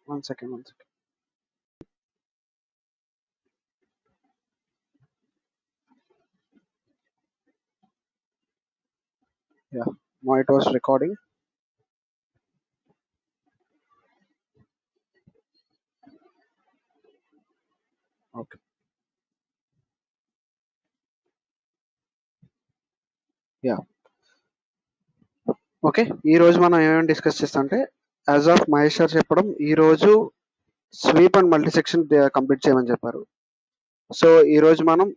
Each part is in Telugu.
One second. Yeah, now it was recording. Okay. Yeah. Okay, ఈ రోజు మనం ఏమేమి డిస్కస్ చేస్తాం అంటే, యాజ్ ఆఫ్ మహేష్ సార్ చెప్పడం ఈ రోజు sweep and multi section complete చేయమని చెప్పారు. సో ఈ రోజు మనం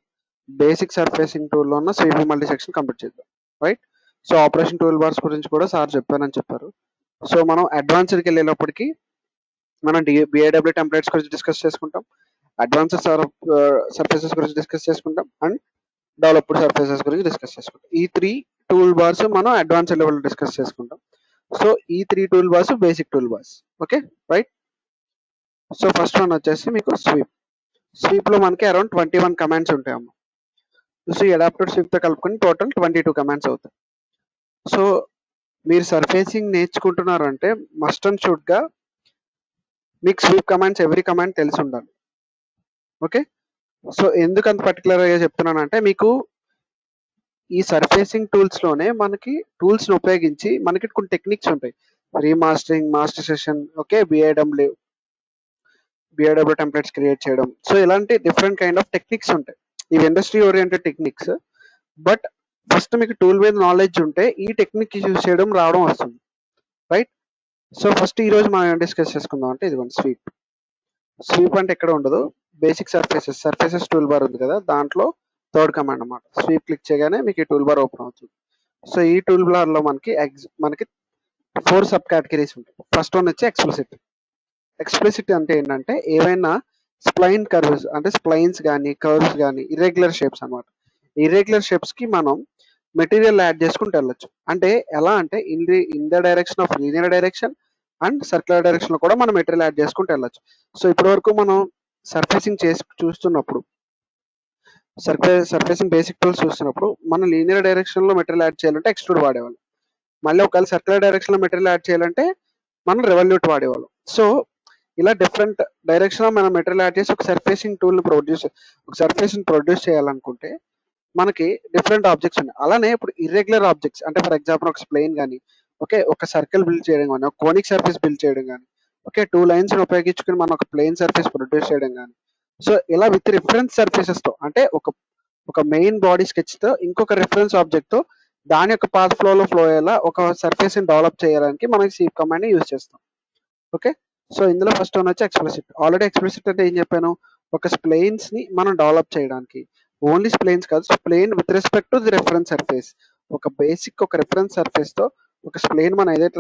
బేసిక్ సర్ఫేసింగ్ టూల్లో ఉన్న sweep and multi section complete చేద్దాం, right? So operation tool bars గురించి కూడా సార్ చెప్పానని చెప్పారు. సో మనం అడ్వాన్స్డ్కి వెళ్ళేటప్పటికి మనం బిఐడబ్ల్యూ టెంప్లెట్స్ గురించి డిస్కస్ చేసుకుంటాం, అడ్వాన్స్డ్ సర్ఫేసెస్ గురించి డిస్కస్ చేసుకుంటాం, అండ్ డెవలప్డ్ సర్ఫేసెస్ గురించి డిస్కస్ చేసుకుంటాం. ఈ 3 టూల్ బార్స్ మనం అడ్వాన్స్ లెవెల్ డిస్కస్ చేసుకుంటాం. సో ఈ 3 tool bars basic tool bars. Okay, right? So first one వచ్చేసి మీకు స్వీప్ లో మనకి అరౌండ్ 21 కమాండ్స్ ఉంటాయి అమ్మ. సో ఈ అడాప్టెడ్ స్వీప్ తో కలుపుకొని టోటల్ 22 కమాండ్స్ అవుతాయి. సో మీరు సర్ఫేసింగ్ నేర్చుకుంటున్నారు అంటే మస్ట్ అండ్ షుడ్ గా మీకు స్వీప్ కమాండ్స్ ఎవ్రీ కమాండ్ తెలిసి ఉండాలి. ఓకే, సో ఎందుకు అంత పర్టికులర్ గా చెప్తున్నానంటే, మీకు ఈ సర్ఫేసింగ్ టూల్స్ లోనే మనకి టూల్స్ ని ఉపయోగించి మనకి కొన్ని టెక్నిక్స్ ఉంటాయి. Remastering, master session, okay, BIW templates create చేయడం. సో ఇలాంటి డిఫరెంట్ కైండ్ ఆఫ్ టెక్నిక్స్ ఉంటాయి. ఇవి industry oriented techniques. But first మీకు టూల్ మీద నాలెడ్జ్ ఉంటే ఈ టెక్నిక్ యూజ్ చేయడం రావడం వస్తుంది, రైట్? సో ఫస్ట్ ఈ రోజు మనం ఏం డిస్కస్ చేసుకుందాం అంటే, ఇదిగోండి స్వీప్ అంటే ఎక్కడ ఉండదు, బేసిక్ సర్ఫేసెస్ టూల్ బార్ ఉంది కదా, దాంట్లో థర్డ్ కమాండ్ అన్నమాట. స్వీప్ క్లిక్ చేయగానే మీకు ఈ టూల్ బార్ ఓపెన్ అవుతుంది. సో ఈ టూల్ బార్ లో మనకి 4 సబ్ కేటగిరీస్ ఉంటాయి. ఫస్ట్ వన్ వచ్చి ఎక్స్ప్లిసిట్ అంటే ఏంటంటే, ఏవైనా స్ప్లైన్ కర్వ్స్ అంటే స్ప్లైన్స్ కానీ కర్వ్స్ కానీ ఇర్రెగ్యులర్ షేప్స్ అన్నమాట. ఇర్రెగ్యులర్ షేప్స్ కి మనం మెటీరియల్ యాడ్ చేసుకుంటూ వెళ్ళొచ్చు. అంటే ఎలా అంటే, in the direction of linear direction and circular direction లో కూడా మనం మెటీరియల్ యాడ్ చేసుకుంటూ వెళ్ళొచ్చు. సో ఇప్పటి వరకు మనం సర్ఫేసింగ్ చేసి చూస్తున్నప్పుడు, సర్ఫేసింగ్ బేసిక్ టూల్స్ చూస్తున్నప్పుడు మనం లీనియర్ డైరెక్షన్ లో మెటీరియల్ యాడ్ చేయాలంటే ఎక్స్ట్రూడ్ వాడేవాళ్ళం. మళ్ళీ ఒకవేళ సర్క్యులర్ డైరెక్షన్ లో మెటీరియల్ యాడ్ చేయాలంటే మనం రెవల్యూట్ వాడేవాళ్ళం. సో ఇలా డిఫరెంట్ డైరెక్షన్ లో మనం మెటీరియల్ యాడ్ చేసి ఒక సర్ఫేసింగ్ ప్రొడ్యూస్ చేయాలనుకుంటే మనకి డిఫరెంట్ ఆబ్జెక్ట్స్ ఉన్నాయి. అలానే ఇప్పుడు ఇర్రెగ్యులర్ ఆబ్జెక్ట్స్ అంటే, ఫర్ ఎగ్జాంపుల్ ఒక ప్లేన్ కానీ, ఓకే, ఒక సర్కిల్ బిల్డ్ చేయడం కానీ, ఒక కోనిక్ సర్ఫేస్ బిల్డ్ చేయడం కానీ, ఓకే, 2 లైన్స్ ఉపయోగించుకుని మనం ఒక ప్లేన్ సర్ఫేస్ ప్రొడ్యూస్ చేయడం కానీ. సో ఇలా విత్ రిఫరెన్స్ సర్ఫేసెస్ తో, అంటే ఒక మెయిన్ బాడీ స్కెచ్ తో ఇంకొక రిఫరెన్స్ ఆబ్జెక్ట్ తో దాని యొక్క పాత్ ఫ్లో అయ్యేలా ఒక సర్ఫేస్ ని డెవలప్ చేయడానికి మనకి స్వీప్ కమాండ్ ని యూజ్ చేస్తాం. ఓకే, సో ఇందులో ఫస్ట్ వన్ వచ్చి ఎక్స్ప్లిసిట్. ఆల్రెడీ ఎక్స్ప్లిసిట్ అంటే ఏం చెప్పాను, ఒక స్ప్లెయిన్స్ ని మనం డెవలప్ చేయడానికి, ఓన్లీ స్ప్లెయిన్స్ కాదు, స్ప్లెయిన్ with respect to the reference surface. ఒక బేసిక్ ఒక రిఫరెన్స్ సర్ఫేస్ తో ఒక స్ప్లెయిన్ మనం ఏదైతే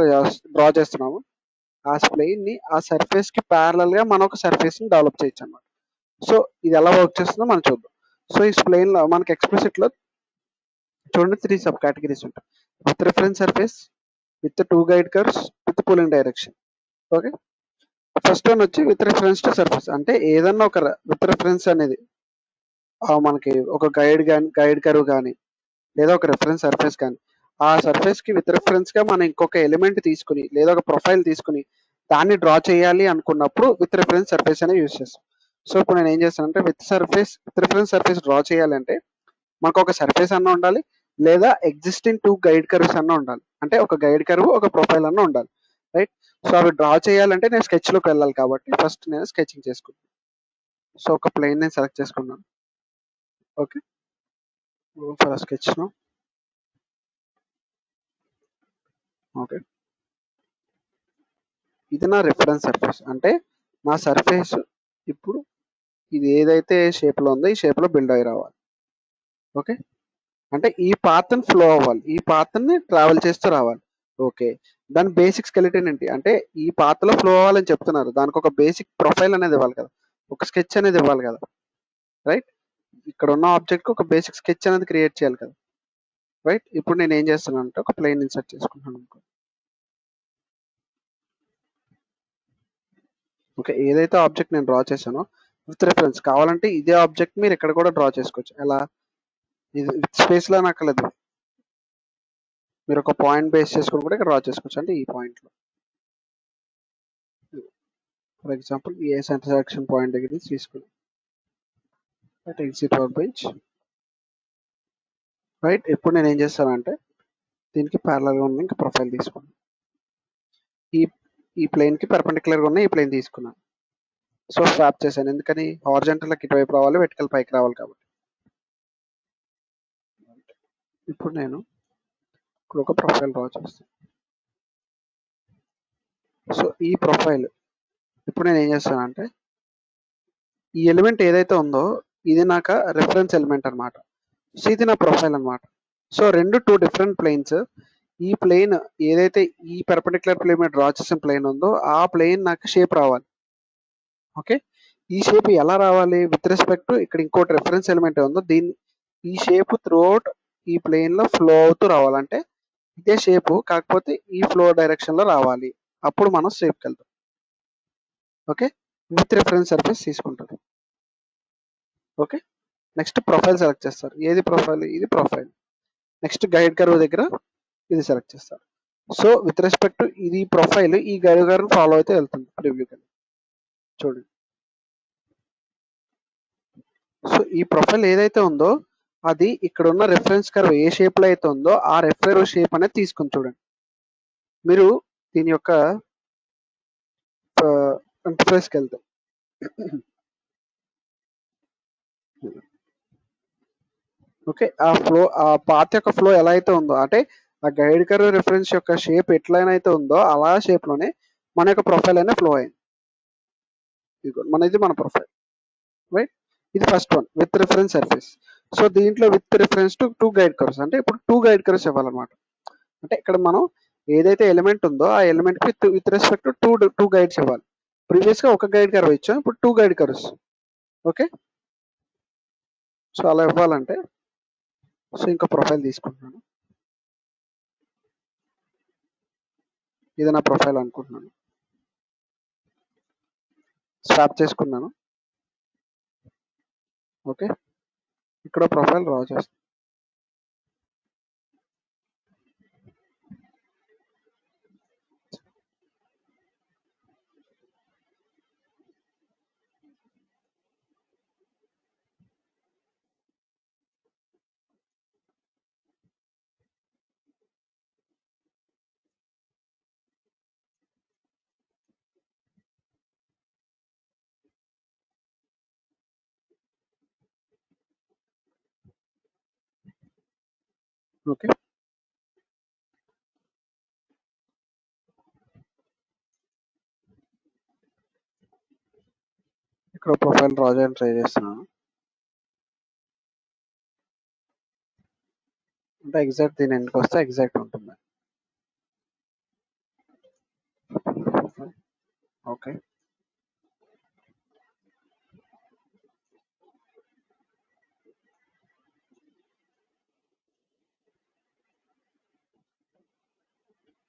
డ్రా చేస్తున్నామో ఆ స్ప్లెయిన్ ని ఆ సర్ఫేస్ కి ప్యారలల్ గా మనం ఒక సర్ఫేస్ ని డెవలప్ చేయొచ్చు అన్నమాట. సో ఇది ఎలా వర్క్ చేస్తుందో మనం చూద్దాం. సో ఈ స్ప్లెయిన్ లో మనకి ఎక్స్ప్లిసిట్ లో చూడండి 3 సబ్ కేటగిరీస్ ఉంటాయి. With reference surface, with 2 guide curves, with pulling direction. Okay, first one వచ్చి విత్ రిఫరెన్స్ టు సర్ఫేస్. అంటే ఏదన్నా ఒక విత్ రిఫరెన్స్ అనేది మనకి ఒక గైడ్ కర్వ్ కానీ లేదా ఒక రిఫరెన్స్ సర్ఫేస్ కానీ, ఆ సర్ఫేస్ కి విత్ రిఫరెన్స్ గా మనం ఇంకొక ఎలిమెంట్ తీసుకుని లేదా ఒక ప్రొఫైల్ తీసుకుని దాన్ని డ్రా చేయాలి అనుకున్నప్పుడు విత్ రిఫరెన్స్ సర్ఫేస్ అనేది యూజ్ చేస్తాం. సో ఇప్పుడు నేను ఏం చేస్తానంటే, విత్ రిఫరెన్స్ సర్ఫేస్ డ్రా చేయాలంటే మనకు ఒక సర్ఫేస్ అన్న ఉండాలి, లేదా ఎగ్జిస్టింగ్ 2 గైడ్ కర్వ్స్ అన్న ఉండాలి. అంటే ఒక గైడ్ కర్వ్, ఒక ప్రొఫైల్ అన్న ఉండాలి, రైట్? సో అవి డ్రా చేయాలంటే నేను స్కెచ్ లోకి వెళ్ళాలి కాబట్టి ఫస్ట్ నేను స్కెచింగ్ చేసుకుంటాను. సో ఒక ప్లేన్ నేను సెలెక్ట్ చేసుకున్నాను. Okay, for sketch no. Okay, ఇది నా రిఫరెన్స్ సర్ఫేస్. అంటే నా సర్ఫేస్ ఇప్పుడు ఇది ఏదైతే షేప్ లో ఉందో ఈ షేప్ లో బిల్డ్ అయ్యి రావాలి. ఓకే, అంటే ఈ పాత్ ని ఫ్లో అవ్వాలి, ఈ పాత్ ని ట్రావెల్ చేస్తూ రావాలి. ఓకే, దాని బేసిక్ స్కెలిటన్ ఏంటి అంటే, ఈ పాత్ లో ఫ్లో అవ్వాలని చెప్తున్నారు, దానికి ఒక బేసిక్ ప్రొఫైల్ అనేది ఇవ్వాలి కదా, ఒక స్కెచ్ అనేది ఇవ్వాలి కదా, రైట్? ఇక్కడ ఉన్న ఆబ్జెక్ట్ కి ఒక బేసిక్ స్కెచ్ అనేది క్రియేట్ చేయాలి కదా, రైట్? ఇప్పుడు నేను ఏం చేస్తున్నాను అంటే ఒక ప్లేన్ ఇన్సర్ట్ చేసుకుంటాను అనుకో. ఓకే, ఏదైతే ఆబ్జెక్ట్ నేను డ్రా చేశానో విత్ రిఫరెన్స్ కావాలంటే ఇదే ఆబ్జెక్ట్ మీరు ఇక్కడ కూడా డ్రా చేసుకోవచ్చు. ఎలా? ఇది విత్ స్పేస్ లో అక్కర్లేదు, మీరు ఒక పాయింట్ బేస్ చేసుకొని కూడా ఇక్కడ డ్రా చేసుకోవచ్చు, అంటే ఈ పాయింట్లో. ఫర్ ఎగ్జాంపుల్ ఈ ఇంటర్సెక్షన్ పాయింట్ దగ్గర తీసుకుని ఎగ్జిట్ వర్క్ బెంచ్. రైట్, ఇప్పుడు నేను ఏం చేస్తానంటే దీనికి ప్యారలల్గా ఉన్న ఇంకా ప్రొఫైల్ తీసుకున్నాను. ఈ ఈ ప్లేన్కి పర్పెండిక్యులర్గా ఉన్న ఈ ప్లేన్ తీసుకున్నాను. సో స్వాప్ చేశాను, ఎందుకని హారిజాంటల్కి ఇటువైపు రావాలి, వెర్టికల్ పైకి రావాలి కాబట్టి. ఇప్పుడు నేను ఇక్కడ ఒక ప్రొఫైల్ డ్రా చేస్తాను. సో ఈ ప్రొఫైల్ ఇప్పుడు నేను ఏం చేస్తానంటే ఈ ఎలిమెంట్ ఏదైతే ఉందో ఇది నాకు రెఫరెన్స్ ఎలిమెంట్ అనమాట. సో ఇది నా ప్రొఫైల్ అనమాట. So two different planes. ఈ ప్లేన్ ఏదైతే ఈ పర్పెండిక్యులర్ ప్లేన్ మీద డ్రా చేసిన ప్లేన్ ఉందో ఆ ప్లేన్ నాకు షేప్ రావాలి. ఓకే, ఈ షేప్ ఎలా రావాలి? విత్ రెస్పెక్ట్ టు ఇక్కడ ఇంకోటి రెఫరెన్స్ ఎలిమెంట్ ఉందో ఈ షేప్ త్రూఅవుట్ ఈ ప్లేన్ లో ఫ్లో అవుతూ రావాలంటే ఇదే షేప్, కాకపోతే ఈ ఫ్లో డైరెక్షన్ లో రావాలి. అప్పుడు మనం షేప్కి వెళ్తాం. ఓకే, విత్ రెఫరెన్స్ సర్ఫేస్ తీసుకుంటారు. ఓకే, నెక్స్ట్ ప్రొఫైల్ సెలెక్ట్ చేస్తారు. ఏది ప్రొఫైల్? ఇది ప్రొఫైల్. నెక్స్ట్ గైడ్ కర్వ్ దగ్గర ఇది సెలెక్ట్ చేస్తారు. సో విత్ రెస్పెక్ట్ టు ఇది ప్రొఫైల్ ఈ గైడ్ కర్వ్ ఫాలో అయితే వెళ్తుంది ప్రివ్యూ కింద. చూడండి, సో ఈ ప్రొఫైల్ ఏదైతే ఉందో అది ఇక్కడ ఉన్న రెఫరెన్స్ కర్వ్ ఏ షేప్ లో అయితే ఉందో ఆ రెఫరెన్స్ షేప్ అనేది తీసుకుని చూడండి. మీరు దీని యొక్క ఇంటర్ఫేస్కి వెళ్తే ఓకే, ఆ పాత్ యొక్క ఫ్లో ఎలా అయితే ఉందో, అంటే ఆ గైడ్ కర్వ్ రిఫరెన్స్ యొక్క షేప్ ఎట్లయితే ఉందో అలా షేప్ లోనే మన యొక్క ప్రొఫైల్ అనేది ఫ్లో అయింది. ఇది మన ప్రొఫైల్. రైట్, ఇది first one with reference surface. So దీంట్లో with reference to two guide curves, అంటే ఇప్పుడు టూ గైడ్ కర్వ్స్ ఇవ్వాలన్నమాట. అంటే ఇక్కడ మనం ఏదైతే ఎలిమెంట్ ఉందో ఆ ఎలిమెంట్ కి with respect to two guides ఇవ్వాలి. ప్రీవియస్ గా ఒక గైడ్ కర్వ్ ఇచ్చాం, ఇప్పుడు two guide curves. Okay, so అలా ఇవ్వాలంటే సో ఇంకా ప్రొఫైల్ తీసుకుంటున్నాను. ఇది నా ప్రొఫైల్ అనుకుంటున్నాను. స్వాప్ చేసుకున్నాను. ఓకే, ఇక్కడ ప్రొఫైల్ డ్రా చేస్తాను. ఓకే, ఇక్కడ ప్రొఫైల్ డ్రా చేయడానికి ట్రై చేస్తున్నాను. అంటే ఎగ్జాక్ట్ దీని ఎందుకు వస్తే ఎగ్జాక్ట్ ఉంటుంది. Okay,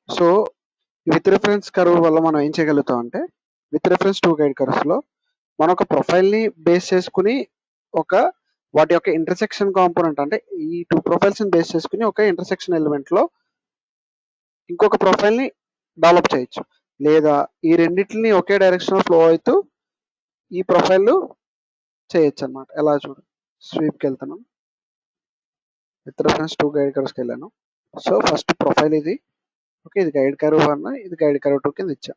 so with reference curve వల్ల మనం ఏం చేయగలుగుతాం అంటే with reference two guide curves లో మన ఒక ప్రొఫైల్ ని బేస్ చేసుకుని ఒక వాటి యొక్క ఇంటర్సెక్షన్ కాంపోనెంట్, అంటే ఈ టూ ప్రొఫైల్స్ ని బేస్ చేసుకుని ఒక ఇంటర్సెక్షన్ ఎలిమెంట్ లో ఇంకొక ప్రొఫైల్ ని డెవలప్ చేయొచ్చు. లేదా ఈ రెండింటిని ఒకే డైరెక్షన్ లో ఫ్లో అవుతూ ఈ ప్రొఫైల్ చేయొచ్చు అనమాట. ఎలా చూడండి, స్వీప్కి వెళ్తున్నాం, విత్ రిఫరెన్స్ టూ గైడ్ కర్వ్స్కి వెళ్ళాను. సో ఫస్ట్ ప్రొఫైల్ ఇది. ఓకే, ఇది గైడ్ కర్వ్ 1, ఇది గైడ్ కర్వ్ 2 కింద ఇచ్చాం.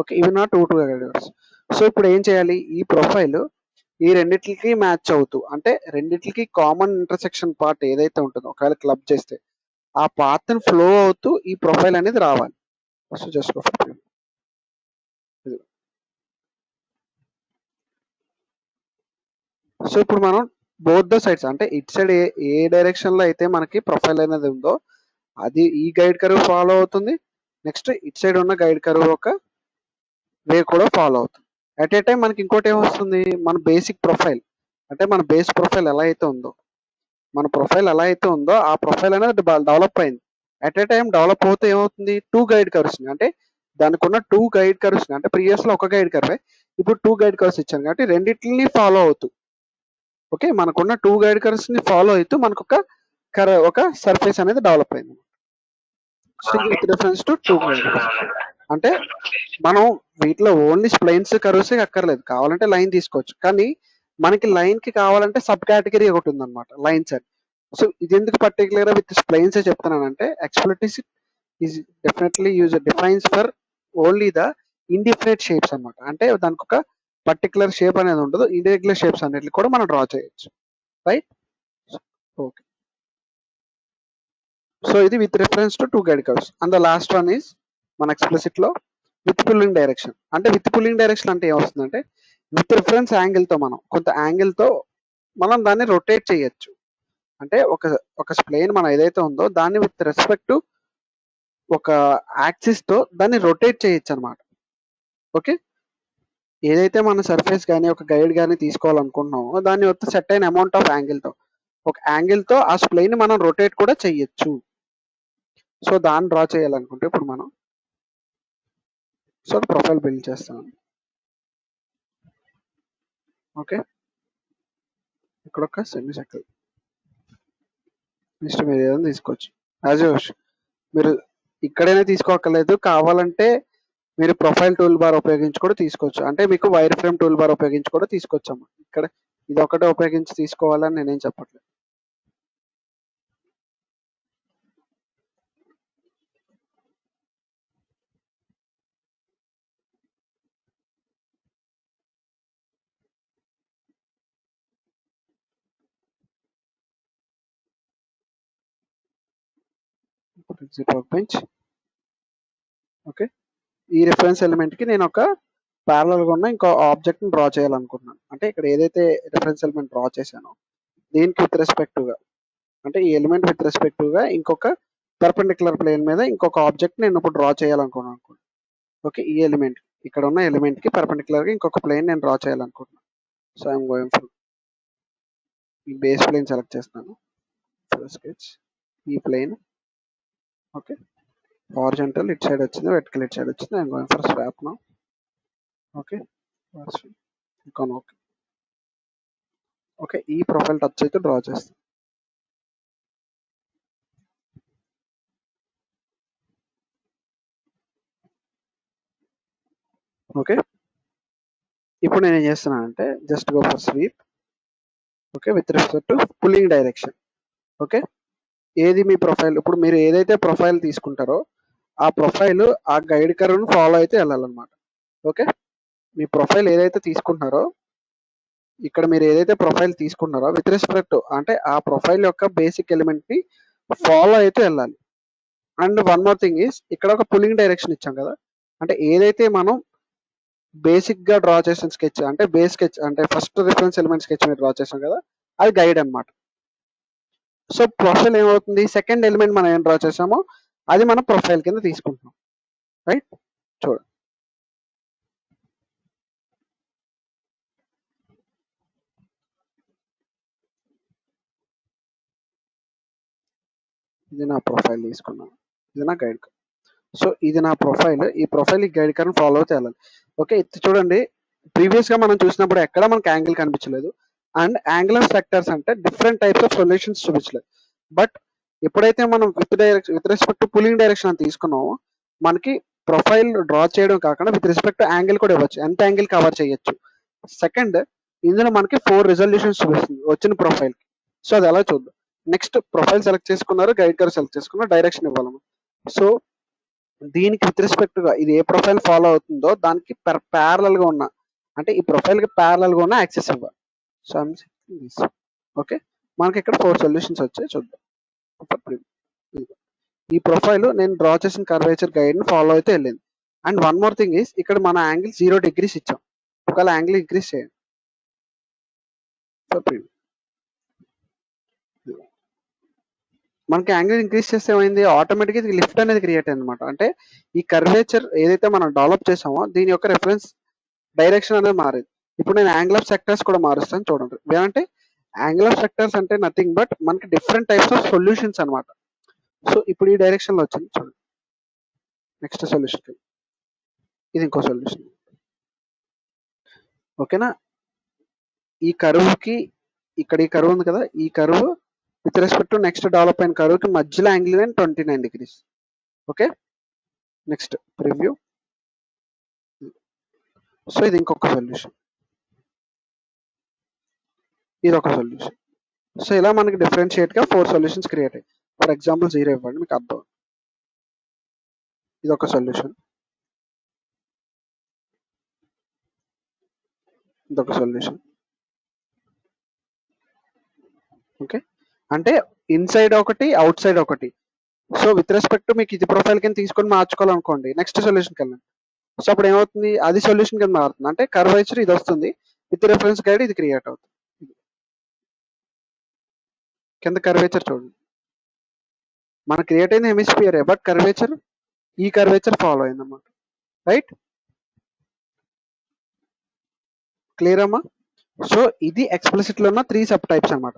ఓకే, ఇవి నా టూ గైడ్ కర్వ్స్. సో ఇప్పుడు ఏం చేయాలి? ఈ ప్రొఫైల్ ఈ రెండిట్లకి మ్యాచ్ అవుతూ, అంటే రెండిట్లకి కామన్ ఇంటర్సెక్షన్ పార్ట్ ఏదైతే ఉంటుందో ఒకవేళ క్లబ్ చేస్తే ఆ పాత్ ని ఫ్లో అవుతూ ఈ ప్రొఫైల్ అనేది రావాలి. సో జస్ట్ సో ఇప్పుడు మనం బోత్ ద సైడ్స్, అంటే ఇట్ సైడ్ ఏ డైరెక్షన్ లో అయితే మనకి ప్రొఫైల్ అనేది ఉందో అది ఈ గైడ్ కర్వ్ ఫాలో అవుతుంది. నెక్స్ట్ ఇట్ సైడ్ ఉన్న గైడ్ కర్వ్ ఒక వే కూడా ఫాలో అవుతుంది. అట్ ఏ టైం మనకి ఇంకోటి ఏమొస్తుంది, మన బేసిక్ ప్రొఫైల్, అంటే మన బేస్ ప్రొఫైల్ ఎలా అయితే ఉందో ఆ ప్రొఫైల్ అనేది డెవలప్ అయింది. అట్ ఏ టైం డెవలప్ అవుతే ఏమవుతుంది, టూ గైడ్ కర్వ్స్, అంటే దానికి ఉన్న టూ గైడ్ కర్వ్స్, అంటే ప్రీవియస్ లో ఒక గైడ్ కర్వే ఇప్పుడు టూ గైడ్ కర్వ్స్ ఇచ్చాను కాబట్టి రెండింటిని ఫాలో అవుతూ, ఓకే, మనకున్న టూ గైడ్ కర్వ్స్ ని ఫాలో అవుతూ మనకు ఒక సర్ఫేస్ అనేది డెవలప్ అయింది. విత్ రిఫరెన్స్ టు టూ అంటే మనం వీటిలో ఓన్లీ స్ప్లైన్స్ కర్వ్స్ అక్కర్లేదు, కావాలంటే లైన్ తీసుకోవచ్చు. కానీ మనకి లైన్ కి కావాలంటే సబ్ కేటగిరీ ఒకటి ఉందన్నమాట, లైన్స్ అని. సో ఇది ఎందుకు పర్టికులర్ గా విత్ స్ప్లైన్స్ చెప్తున్నానంటే explicit is definitely use defines for only the indefinite shapes అన్నమాట. అంటే దానికి ఒక పర్టికులర్ షేప్ అనేది ఉండదు, ఇర్రెగ్యులర్ షేప్స్ అన్నిటిని కూడా మనం డ్రా చేయొచ్చు, రైట్? ఓకే, సో ఇది with reference to two guide curves. And the last one is మన ఎక్స్ప్లిసిట్ లో విత్ పుల్లింగ్ డైరెక్షన్. అంటే విత్ పుల్లింగ్ డైరెక్షన్ అంటే ఏమొస్తుందంటే విత్ రిఫరెన్స్ యాంగిల్ తో మనం కొంత యాంగిల్ తో మనం దాన్ని రొటేట్ చేయొచ్చు. అంటే ఒక ప్లేన్ మనం ఏదైతే ఉందో దాన్ని విత్ రెస్పెక్ట్ టు ఒక యాక్సిస్ తో దాన్ని రొటేట్ చేయొచ్చు అనమాట. ఓకే, ఏదైతే మన సర్ఫేస్ కానీ ఒక గైడ్ కానీ తీసుకోవాలనుకుంటున్నామో దాన్ని విత్ సెట్ అయిన అమౌంట్ ఆఫ్ యాంగిల్ తో, ఒక యాంగిల్ తో ఆ ప్లేన్ ని మనం రొటేట్ కూడా చేయొచ్చు. సో దాన్ని డ్రా చేయాలనుకుంటే ఇప్పుడు మనం సో ప్రొఫైల్ బిల్డ్ చేస్తాను. ఓకే, ఇక్కడ ఒక సెమీ సర్కిల్ నెక్స్ట్ మీరు ఏదైనా తీసుకోవచ్చు. యాజ్ యూజ్ మీరు ఇక్కడైనా తీసుకోక్కర్లేదు, కావాలంటే మీరు ప్రొఫైల్ టూల్ బార్ ఉపయోగించి కూడా తీసుకోవచ్చు. అంటే మీకు వైర్ ఫ్రేమ్ టూల్ బార్ ఉపయోగించి కూడా తీసుకోవచ్చు అమ్మా. ఇక్కడ ఇది ఒకటే ఉపయోగించి తీసుకోవాలని నేనేం చెప్పట్లేదు. బెంచ్. ఓకే, ఈ రిఫరెన్స్ ఎలిమెంట్ కి నేను ఒక ప్యారలల్ గా ఉన్న ఇంకో ఆబ్జెక్ట్ ని డ్రా చేయాలనుకుంటున్నాను. అంటే ఇక్కడ ఏదైతే రిఫరెన్స్ ఎలిమెంట్ డ్రా చేశానో దీనికి విత్ రెస్పెక్టివ్ గా, అంటే ఈ ఎలిమెంట్ విత్ రెస్పెక్టివ్ గా ఇంకొక పర్పెండిక్యులర్ ప్లేన్ మీద ఇంకొక ఆబ్జెక్ట్ నేను ఇప్పుడు డ్రా చేయాలనుకున్నాను. ఓకే, ఈ ఎలిమెంట్ ఇక్కడ ఉన్న ఎలిమెంట్ కి పర్పెండిక్యులర్ గా ఇంకొక ప్లేన్ నేను డ్రా చేయాలనుకుంటున్నాను. సో ఐఎమ్ గోయింగ్ ఫర్ ఈ బేస్ ప్లేన్ సెలెక్ట్ చేస్తాను, స్కెచ్ ఈ plane. Okay, horizontal it side వచ్చింది, వెర్టికల్ ఇట్ సైడ్ వచ్చింది. I'm going for swap now. Okay, okay okay, ఈ ప్రొఫైల్ టచ్ అయితే డ్రా చేస్తాను. ఓకే, ఇప్పుడు నేను ఏం చేస్తున్నానంటే just go for sweep. Okay, with respect to pulling direction. Okay, ఏది మీ ప్రొఫైల్, ఇప్పుడు మీరు ఏదైతే ప్రొఫైల్ తీసుకుంటారో ఆ ప్రొఫైల్ ఆ గైడ్ కర్వ్ను ఫాలో అయితే వెళ్ళాలన్నమాట. ఓకే, మీ ప్రొఫైల్ ఏదైతే తీసుకుంటున్నారో ఇక్కడ మీరు ఏదైతే ప్రొఫైల్ తీసుకుంటున్నారో విత్ రెస్పెక్ట్ అంటే ఆ ప్రొఫైల్ యొక్క బేసిక్ ఎలిమెంట్ ని ఫాలో అయితే వెళ్ళాలి. And one more thing is ఇక్కడ ఒక పుల్లింగ్ డైరెక్షన్ ఇచ్చాం కదా, అంటే ఏదైతే మనం బేసిక్ గా డ్రా చేసిన స్కెచ్ అంటే బేస్ స్కెచ్ అంటే ఫస్ట్ రిఫరెన్స్ ఎలిమెంట్ స్కెచ్ మీద డ్రా చేసాం కదా, అది గైడ్ అన్నమాట. సో ప్రొఫైల్ ఏమవుతుంది, సెకండ్ ఎలిమెంట్ మనం ఏం డ్రా చేసామో అది మనం ప్రొఫైల్ కింద తీసుకుంటున్నాం, రైట్? చూడండి, ఇది నా ప్రొఫైల్ తీసుకున్నాను, ఇది నా గైడ్. సో ఇది నా ప్రొఫైల్, ఈ ప్రొఫైల్ ఈ గైడ్ కర్వ్ ఫాలో అవుతే వెళ్ళాలి. ఓకే, ఇది చూడండి, ప్రీవియస్ గా మనం చూసినప్పుడు ఎక్కడ మనకి యాంగిల్ కనిపించలేదు అండ్ యాంగిల్ ఆఫ్ సెక్టర్స్ అంటే డిఫరెంట్ టైప్స్ ఆఫ్ సొల్యూషన్స్ చూపించలేదు. బట్ ఎప్పుడైతే మనం with respect to pulling direction అని తీసుకున్నామో మనకి ప్రొఫైల్ డ్రా చేయడం కాకుండా విత్ రెస్పెక్ట్ టు యాంగిల్ కూడా ఇవ్వచ్చు, ఎంత యాంగిల్ కవర్ చేయొచ్చు. సెకండ్, ఇందులో మనకి 4 రిజల్యూషన్స్ చూపిస్తుంది వచ్చిన ప్రొఫైల్ కి. సో అది ఎలా చూద్దాం. నెక్స్ట్ ప్రొఫైల్ సెలెక్ట్ చేసుకున్నారు, గైడ్ కర్వ్ సెలెక్ట్ చేసుకున్నారు, డైరెక్షన్ ఇవ్వాలి. సో దీనికి విత్ రెస్పెక్ట్ గా ఇది ఏ ప్రొఫైల్ ఫాలో అవుతుందో దానికి ప్యారలల్ గా ఉన్న, అంటే ఈ ప్రొఫైల్ కి ప్యారలల్ గా ఉన్న యాక్సెస్ ఇవ్వాలి. సో ఓకే, మనకి ఇక్కడ 4 సొల్యూషన్స్ వచ్చాయి, చూద్దాం. ఈ ప్రొఫైల్ నేను డ్రా చేసిన కర్వేచర్ గైడ్ ని ఫాలో అయితే వెళ్ళింది. And one more thing is ఇక్కడ మన యాంగిల్ 0 degrees ఇచ్చాం, ఒకవేళ యాంగిల్ ఇంక్రీజ్ చేయండి. మనకి యాంగిల్ ఇంక్రీజ్ చేస్తే ఏమైంది, ఆటోమేటిక్గా ఇది లిఫ్ట్ అనేది క్రియేట్ అయింది అనమాట. అంటే ఈ కర్వేచర్ ఏదైతే మనం డెవలప్ చేసామో దీని యొక్క రిఫరెన్స్ డైరెక్షన్ అనేది మారింది. ఇప్పుడు నేను యాంగిల్ ఆఫ్ సెక్టర్స్ కూడా మారుస్తాను, చూడండి. ఏమంటే యాంగిల్ ఆఫ్ సెక్టర్స్ అంటే నథింగ్ బట్ మనకి డిఫరెంట్ టైప్స్ ఆఫ్ సొల్యూషన్స్ అనమాట. సో ఇప్పుడు ఈ డైరెక్షన్ లో వచ్చింది, చూడండి. నెక్స్ట్ సొల్యూషన్ ఇది ఇంకో సొల్యూషన్. ఓకేనా, ఈ కర్వ్ కి ఇక్కడ ఈ కర్వ్ ఉంది కదా, ఈ curve with respect to next develop అయిన కర్వ్ కి మధ్యలో angle 29 degrees. Okay, next preview. So ఇది ఇంకొక సొల్యూషన్, ఇది ఒక సొల్యూషన్. సో ఇలా మనకి డిఫరెన్షియేట్ గా 4 సొల్యూషన్స్ క్రియేట్ అయ్యాయి. ఫర్ ఎగ్జాంపుల్ 0 ఇవ్వండి మీకు అర్థం. ఇది ఒక సొల్యూషన్, ఇదొక సొల్యూషన్. ఓకే, అంటే ఇన్సైడ్ ఒకటి, అవుట్ సైడ్ ఒకటి. సో విత్ రెస్పెక్ట్ మీకు ఇది ప్రొఫైల్ కింద తీసుకొని మార్చుకోవాలనుకోండి, నెక్స్ట్ సొల్యూషన్కి వెళ్ళండి. సో అప్పుడు ఏమవుతుంది, అది సొల్యూషన్ కింద మారుతుంది. అంటే కర్వేచర్ ఇది వస్తుంది, విత్ రెఫరెన్స్ గైడ్ ఇది క్రియేట్ అవుతుంది. కింద కర్వేచర్ చూడండి, మన క్రియేట్ అయిన హెమిస్ఫియర్, బట్ కర్వేచర్ ఈ కర్వేచర్ ఫాలో అయింది అన్నమాట. రైట్, క్లియర్ అమ్మా? సో ఇది ఎక్స్ప్లిసిట్ లో ఉన్న 3 సబ్ టైప్స్ అన్నమాట.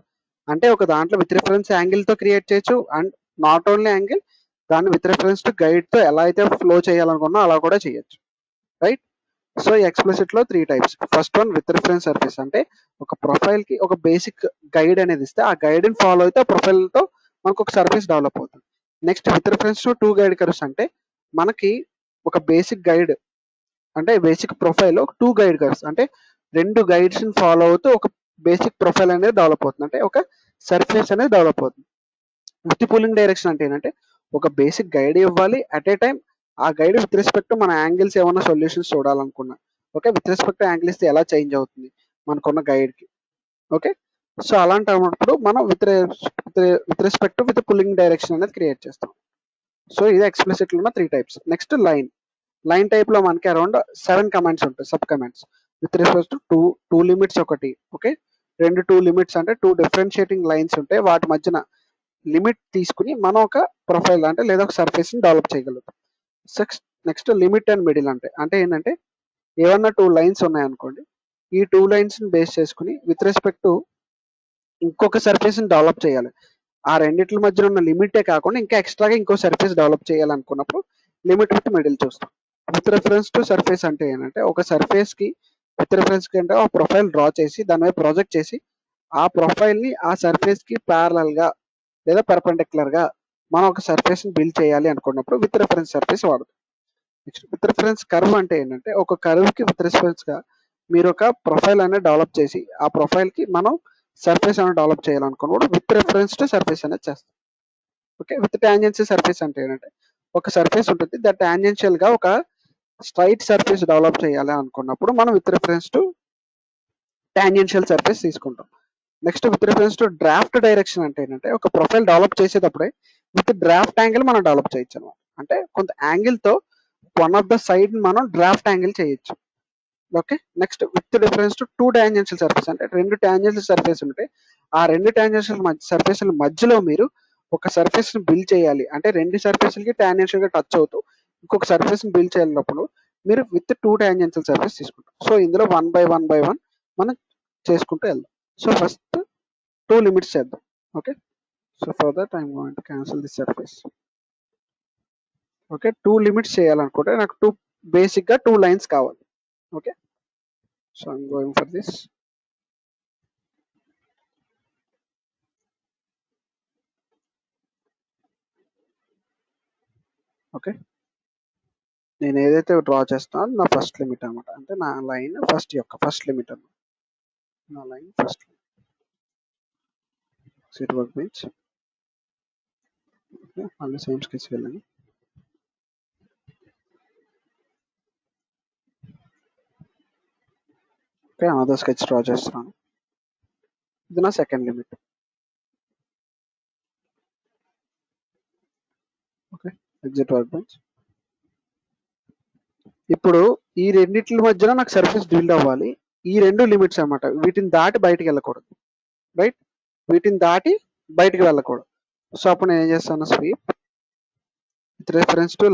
అంటే ఒక దాంట్లో విత్ రిఫరెన్స్ యాంగిల్ తో క్రియేట్ చేయొచ్చు, అండ్ నాట్ ఓన్లీ యాంగిల్, దాన్ని విత్ రిఫరెన్స్ టు గైడ్ తో ఎలా అయితే ఫ్లో చేయాలనుకున్నా అలా కూడా చేయొచ్చు. రైట్, సో ఈ ఎక్స్ప్లిసిట్ లో 3 types. First one with reference surface, అంటే ఒక ప్రొఫైల్ కి ఒక బేసిక్ గైడ్ అనేది ఇస్తే ఆ గైడ్ ని ఫాలో అయితే ఆ ప్రొఫైల్ తో మనకు ఒక సర్ఫేస్ డెవలప్ అవుతుంది. Next with reference to 2 guide curves, అంటే మనకి ఒక బేసిక్ గైడ్ అంటే బేసిక్ ప్రొఫైల్ 2 గైడ్ కర్వ్స్, అంటే 2 గైడ్స్ ని ఫాలో అవుతూ ఒక బేసిక్ ప్రొఫైల్ అనేది డెవలప్ అవుతుంది, అంటే ఒక సర్ఫేస్ అనేది డెవలప్ అవుతుంది. విత్ పుల్లింగ్ డైరెక్షన్ అంటే ఏంటంటే ఒక బేసిక్ గైడ్ ఇవ్వాలి, అట్ ఏ టైం ఆ గైడ్ విత్ రెస్పెక్ట్ మన యాంగిల్స్ ఏమైనా సొల్యూషన్స్ చూడాలనుకున్నా, ఓకే, విత్ రెస్పెక్ట్ యాంగిల్ ఇస్తే ఎలా చేంజ్ అవుతుంది మనకున్న గైడ్ కి. ఓకే, సో అలాంటి అన్నప్పుడు మనం with respect with pulling direction అనేది క్రియేట్ చేస్తాం. సో ఇది ఎక్స్ప్లిసిట్ లో ఉన్న 3 టైప్స్. నెక్స్ట్ లైన్ టైప్ లో మనకి అరౌండ్ 7 కమాండ్స్ ఉంటాయి, sub commands. With respect to two limits ఒకటి, ఓకే, 2 లిమిట్స్ అంటే 2 డిఫరెన్షియేటింగ్ లైన్స్ ఉంటాయి, వాటి మధ్యన లిమిట్ తీసుకుని మనం ఒక ప్రొఫైల్ అంటే లేదా ఒక సర్ఫేస్ ని డెవలప్ చేయగలుగుతాం. నెక్స్ట్ లిమిట్ అండ్ మిడిల్ అంటే ఏంటంటే ఏమన్నా 2 లైన్స్ ఉన్నాయనుకోండి, ఈ 2 లైన్స్ ని బేస్ చేసుకుని విత్ రెస్పెక్ట్ టు ఇంకొక సర్ఫేస్ ని డెవలప్ చేయాలి. ఆ రెండిట్ల మధ్యన ఉన్న లిమిటే కాకుండా ఇంకా ఎక్స్ట్రాగా ఇంకో సర్ఫేస్ డెవలప్ చేయాలనుకున్నప్పుడు లిమిట్ విత్ మిడిల్ చూస్తాం. విత్ రెఫరెన్స్ టు సర్ఫేస్ అంటే ఏంటంటే ఒక సర్ఫేస్ కి విత్ రెఫరెన్స్ కి అంటే ఒక ప్రొఫైల్ డ్రా చేసి దాని మీద ప్రొజెక్ట్ చేసి ఆ ప్రొఫైల్ ని ఆ సర్ఫేస్ కి ప్యారలల్ గా లేదా పర్పెండిక్యులర్ గా మనం ఒక సర్ఫేస్ ని బిల్డ్ చేయాలి అనుకున్నప్పుడు విత్ రెఫరెన్స్ సర్ఫేస్ వాడతాం. నెక్స్ట్ విత్ రెఫరెన్స్ కర్వ్ అంటే ఏంటంటే ఒక కర్వ్ కి విత్ రెఫరెన్స్ గా మీరు ఒక ప్రొఫైల్ అనేది డెవలప్ చేసి ఆ ప్రొఫైల్ కి మనం సర్ఫేస్ అనేది డెవలప్ చేయాలనుకున్నప్పుడు విత్ రెఫరెన్స్ టు సర్ఫేస్ అనేది చేస్తాం. ఓకే, విత్ టాంజెన్షియల్ సర్ఫేస్ అంటే ఏంటంటే ఒక సర్ఫేస్ ఉంటుంది, దట్ టాంజెన్షియల్ గా ఒక స్ట్రైట్ సర్ఫేస్ డెవలప్ చేయాలి అనుకున్నప్పుడు మనం with reference to tangential surface తీసుకుంటాం. Next with reference to draft direction అంటే ఏంటంటే ఒక ప్రొఫైల్ డెవలప్ చేసేటప్పుడే విత్ డ్రాఫ్ట్ యాంగిల్ మనం డెవలప్ చేయొచ్చు అనమాట. అంటే కొంత యాంగిల్ తో వన్ ఆఫ్ ద సైడ్ మనం డ్రాఫ్ట్ యాంగిల్ చేయొచ్చు. Okay, next with reference to 2 tangential surface అంటే 2 టాంజెన్షియల్ సర్ఫేస్ ఉంటాయి, ఆ 2 టాంజెన్షియల్ సర్ఫేస్ల మధ్యలో మీరు ఒక సర్ఫేస్ ని బిల్డ్ చేయాలి, అంటే 2 సర్ఫేస్లకి టాంజెన్షియల్ గా టచ్ అవుతూ ఇంకొక సర్ఫేస్ ని బిల్డ్ చేయాలన్నప్పుడు మీరు విత్ 2 టాంజెన్షియల్ సర్ఫేస్ తీసుకుంటారు. సో ఇందులో 1 బై 1 మనం చేసుకుంటూ వెళ్దాం. సో ఫస్ట్ 2 లిమిట్స్ చేద్దాం. Okay, so for that I'm going to cancel this surface. Okay, 2 limits చేయాలనుకుంటే నాకు బేసిక్ గా 2 లైన్స్ కావాలి. Okay, so I'm going for this. Okay, నేను ఏదైతే డ్రా చేస్తానో నా ఫస్ట్ లిమిట్ అనమాట, అంటే నా లైన్ ఫస్ట్ లిమిట్ అనమాట, నా line first seat work bench. Okay, మళ్ళీ సేమ్ స్కెచ్ వెళ్ళండి. ఓకే, అనదర్ స్కెచ్ డ్రా చేస్తున్నాను, ఇది నా second limit. Okay, exit work bench. ఇప్పుడు ఈ రెండిట్ల మధ్యన నాకు సర్ఫేస్ బిల్డ్ అవ్వాలి, ఈ 2 లిమిట్స్ అనమాట, వీటిని దాటి బయటికి వెళ్ళకూడదు. రైట్, వీటిని దాటి బయటికి వెళ్ళకూడదు. సో అప్పుడు నేను ఏం చేస్తాను, sweep with reference to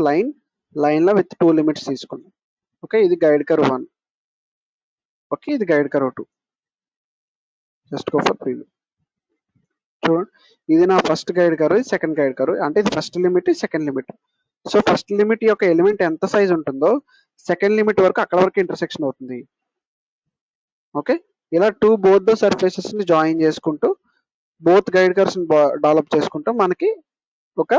line లో విత్ 2 లిమిట్స్ తీసుకున్నాను. ఓకే, ఇది గైడ్ కర్వ్ 1, ఓకే, ఇది guide curve 2. Just go for preview. చూడండి, ఇది నా ఫస్ట్ గైడ్ కర్వ్, ఇది సెకండ్ గైడ్ కర్వ్, అంటే ఇది first limit, second limit. So first limit యొక్క ఎలిమెంట్ ఎంత సైజ్ ఉంటుందో సెకండ్ లిమిట్ వరకు అక్కడ వరకు ఇంటర్సెక్షన్ అవుతుంది. ఓకే, ఇలా బోత్ ద సర్ఫేసెస్ ని జాయిన్ చేసుకుంటూ బోత్ గైడ్ కర్వ్స్ ని డెవలప్ చేసుకుంటూ మనకి ఒక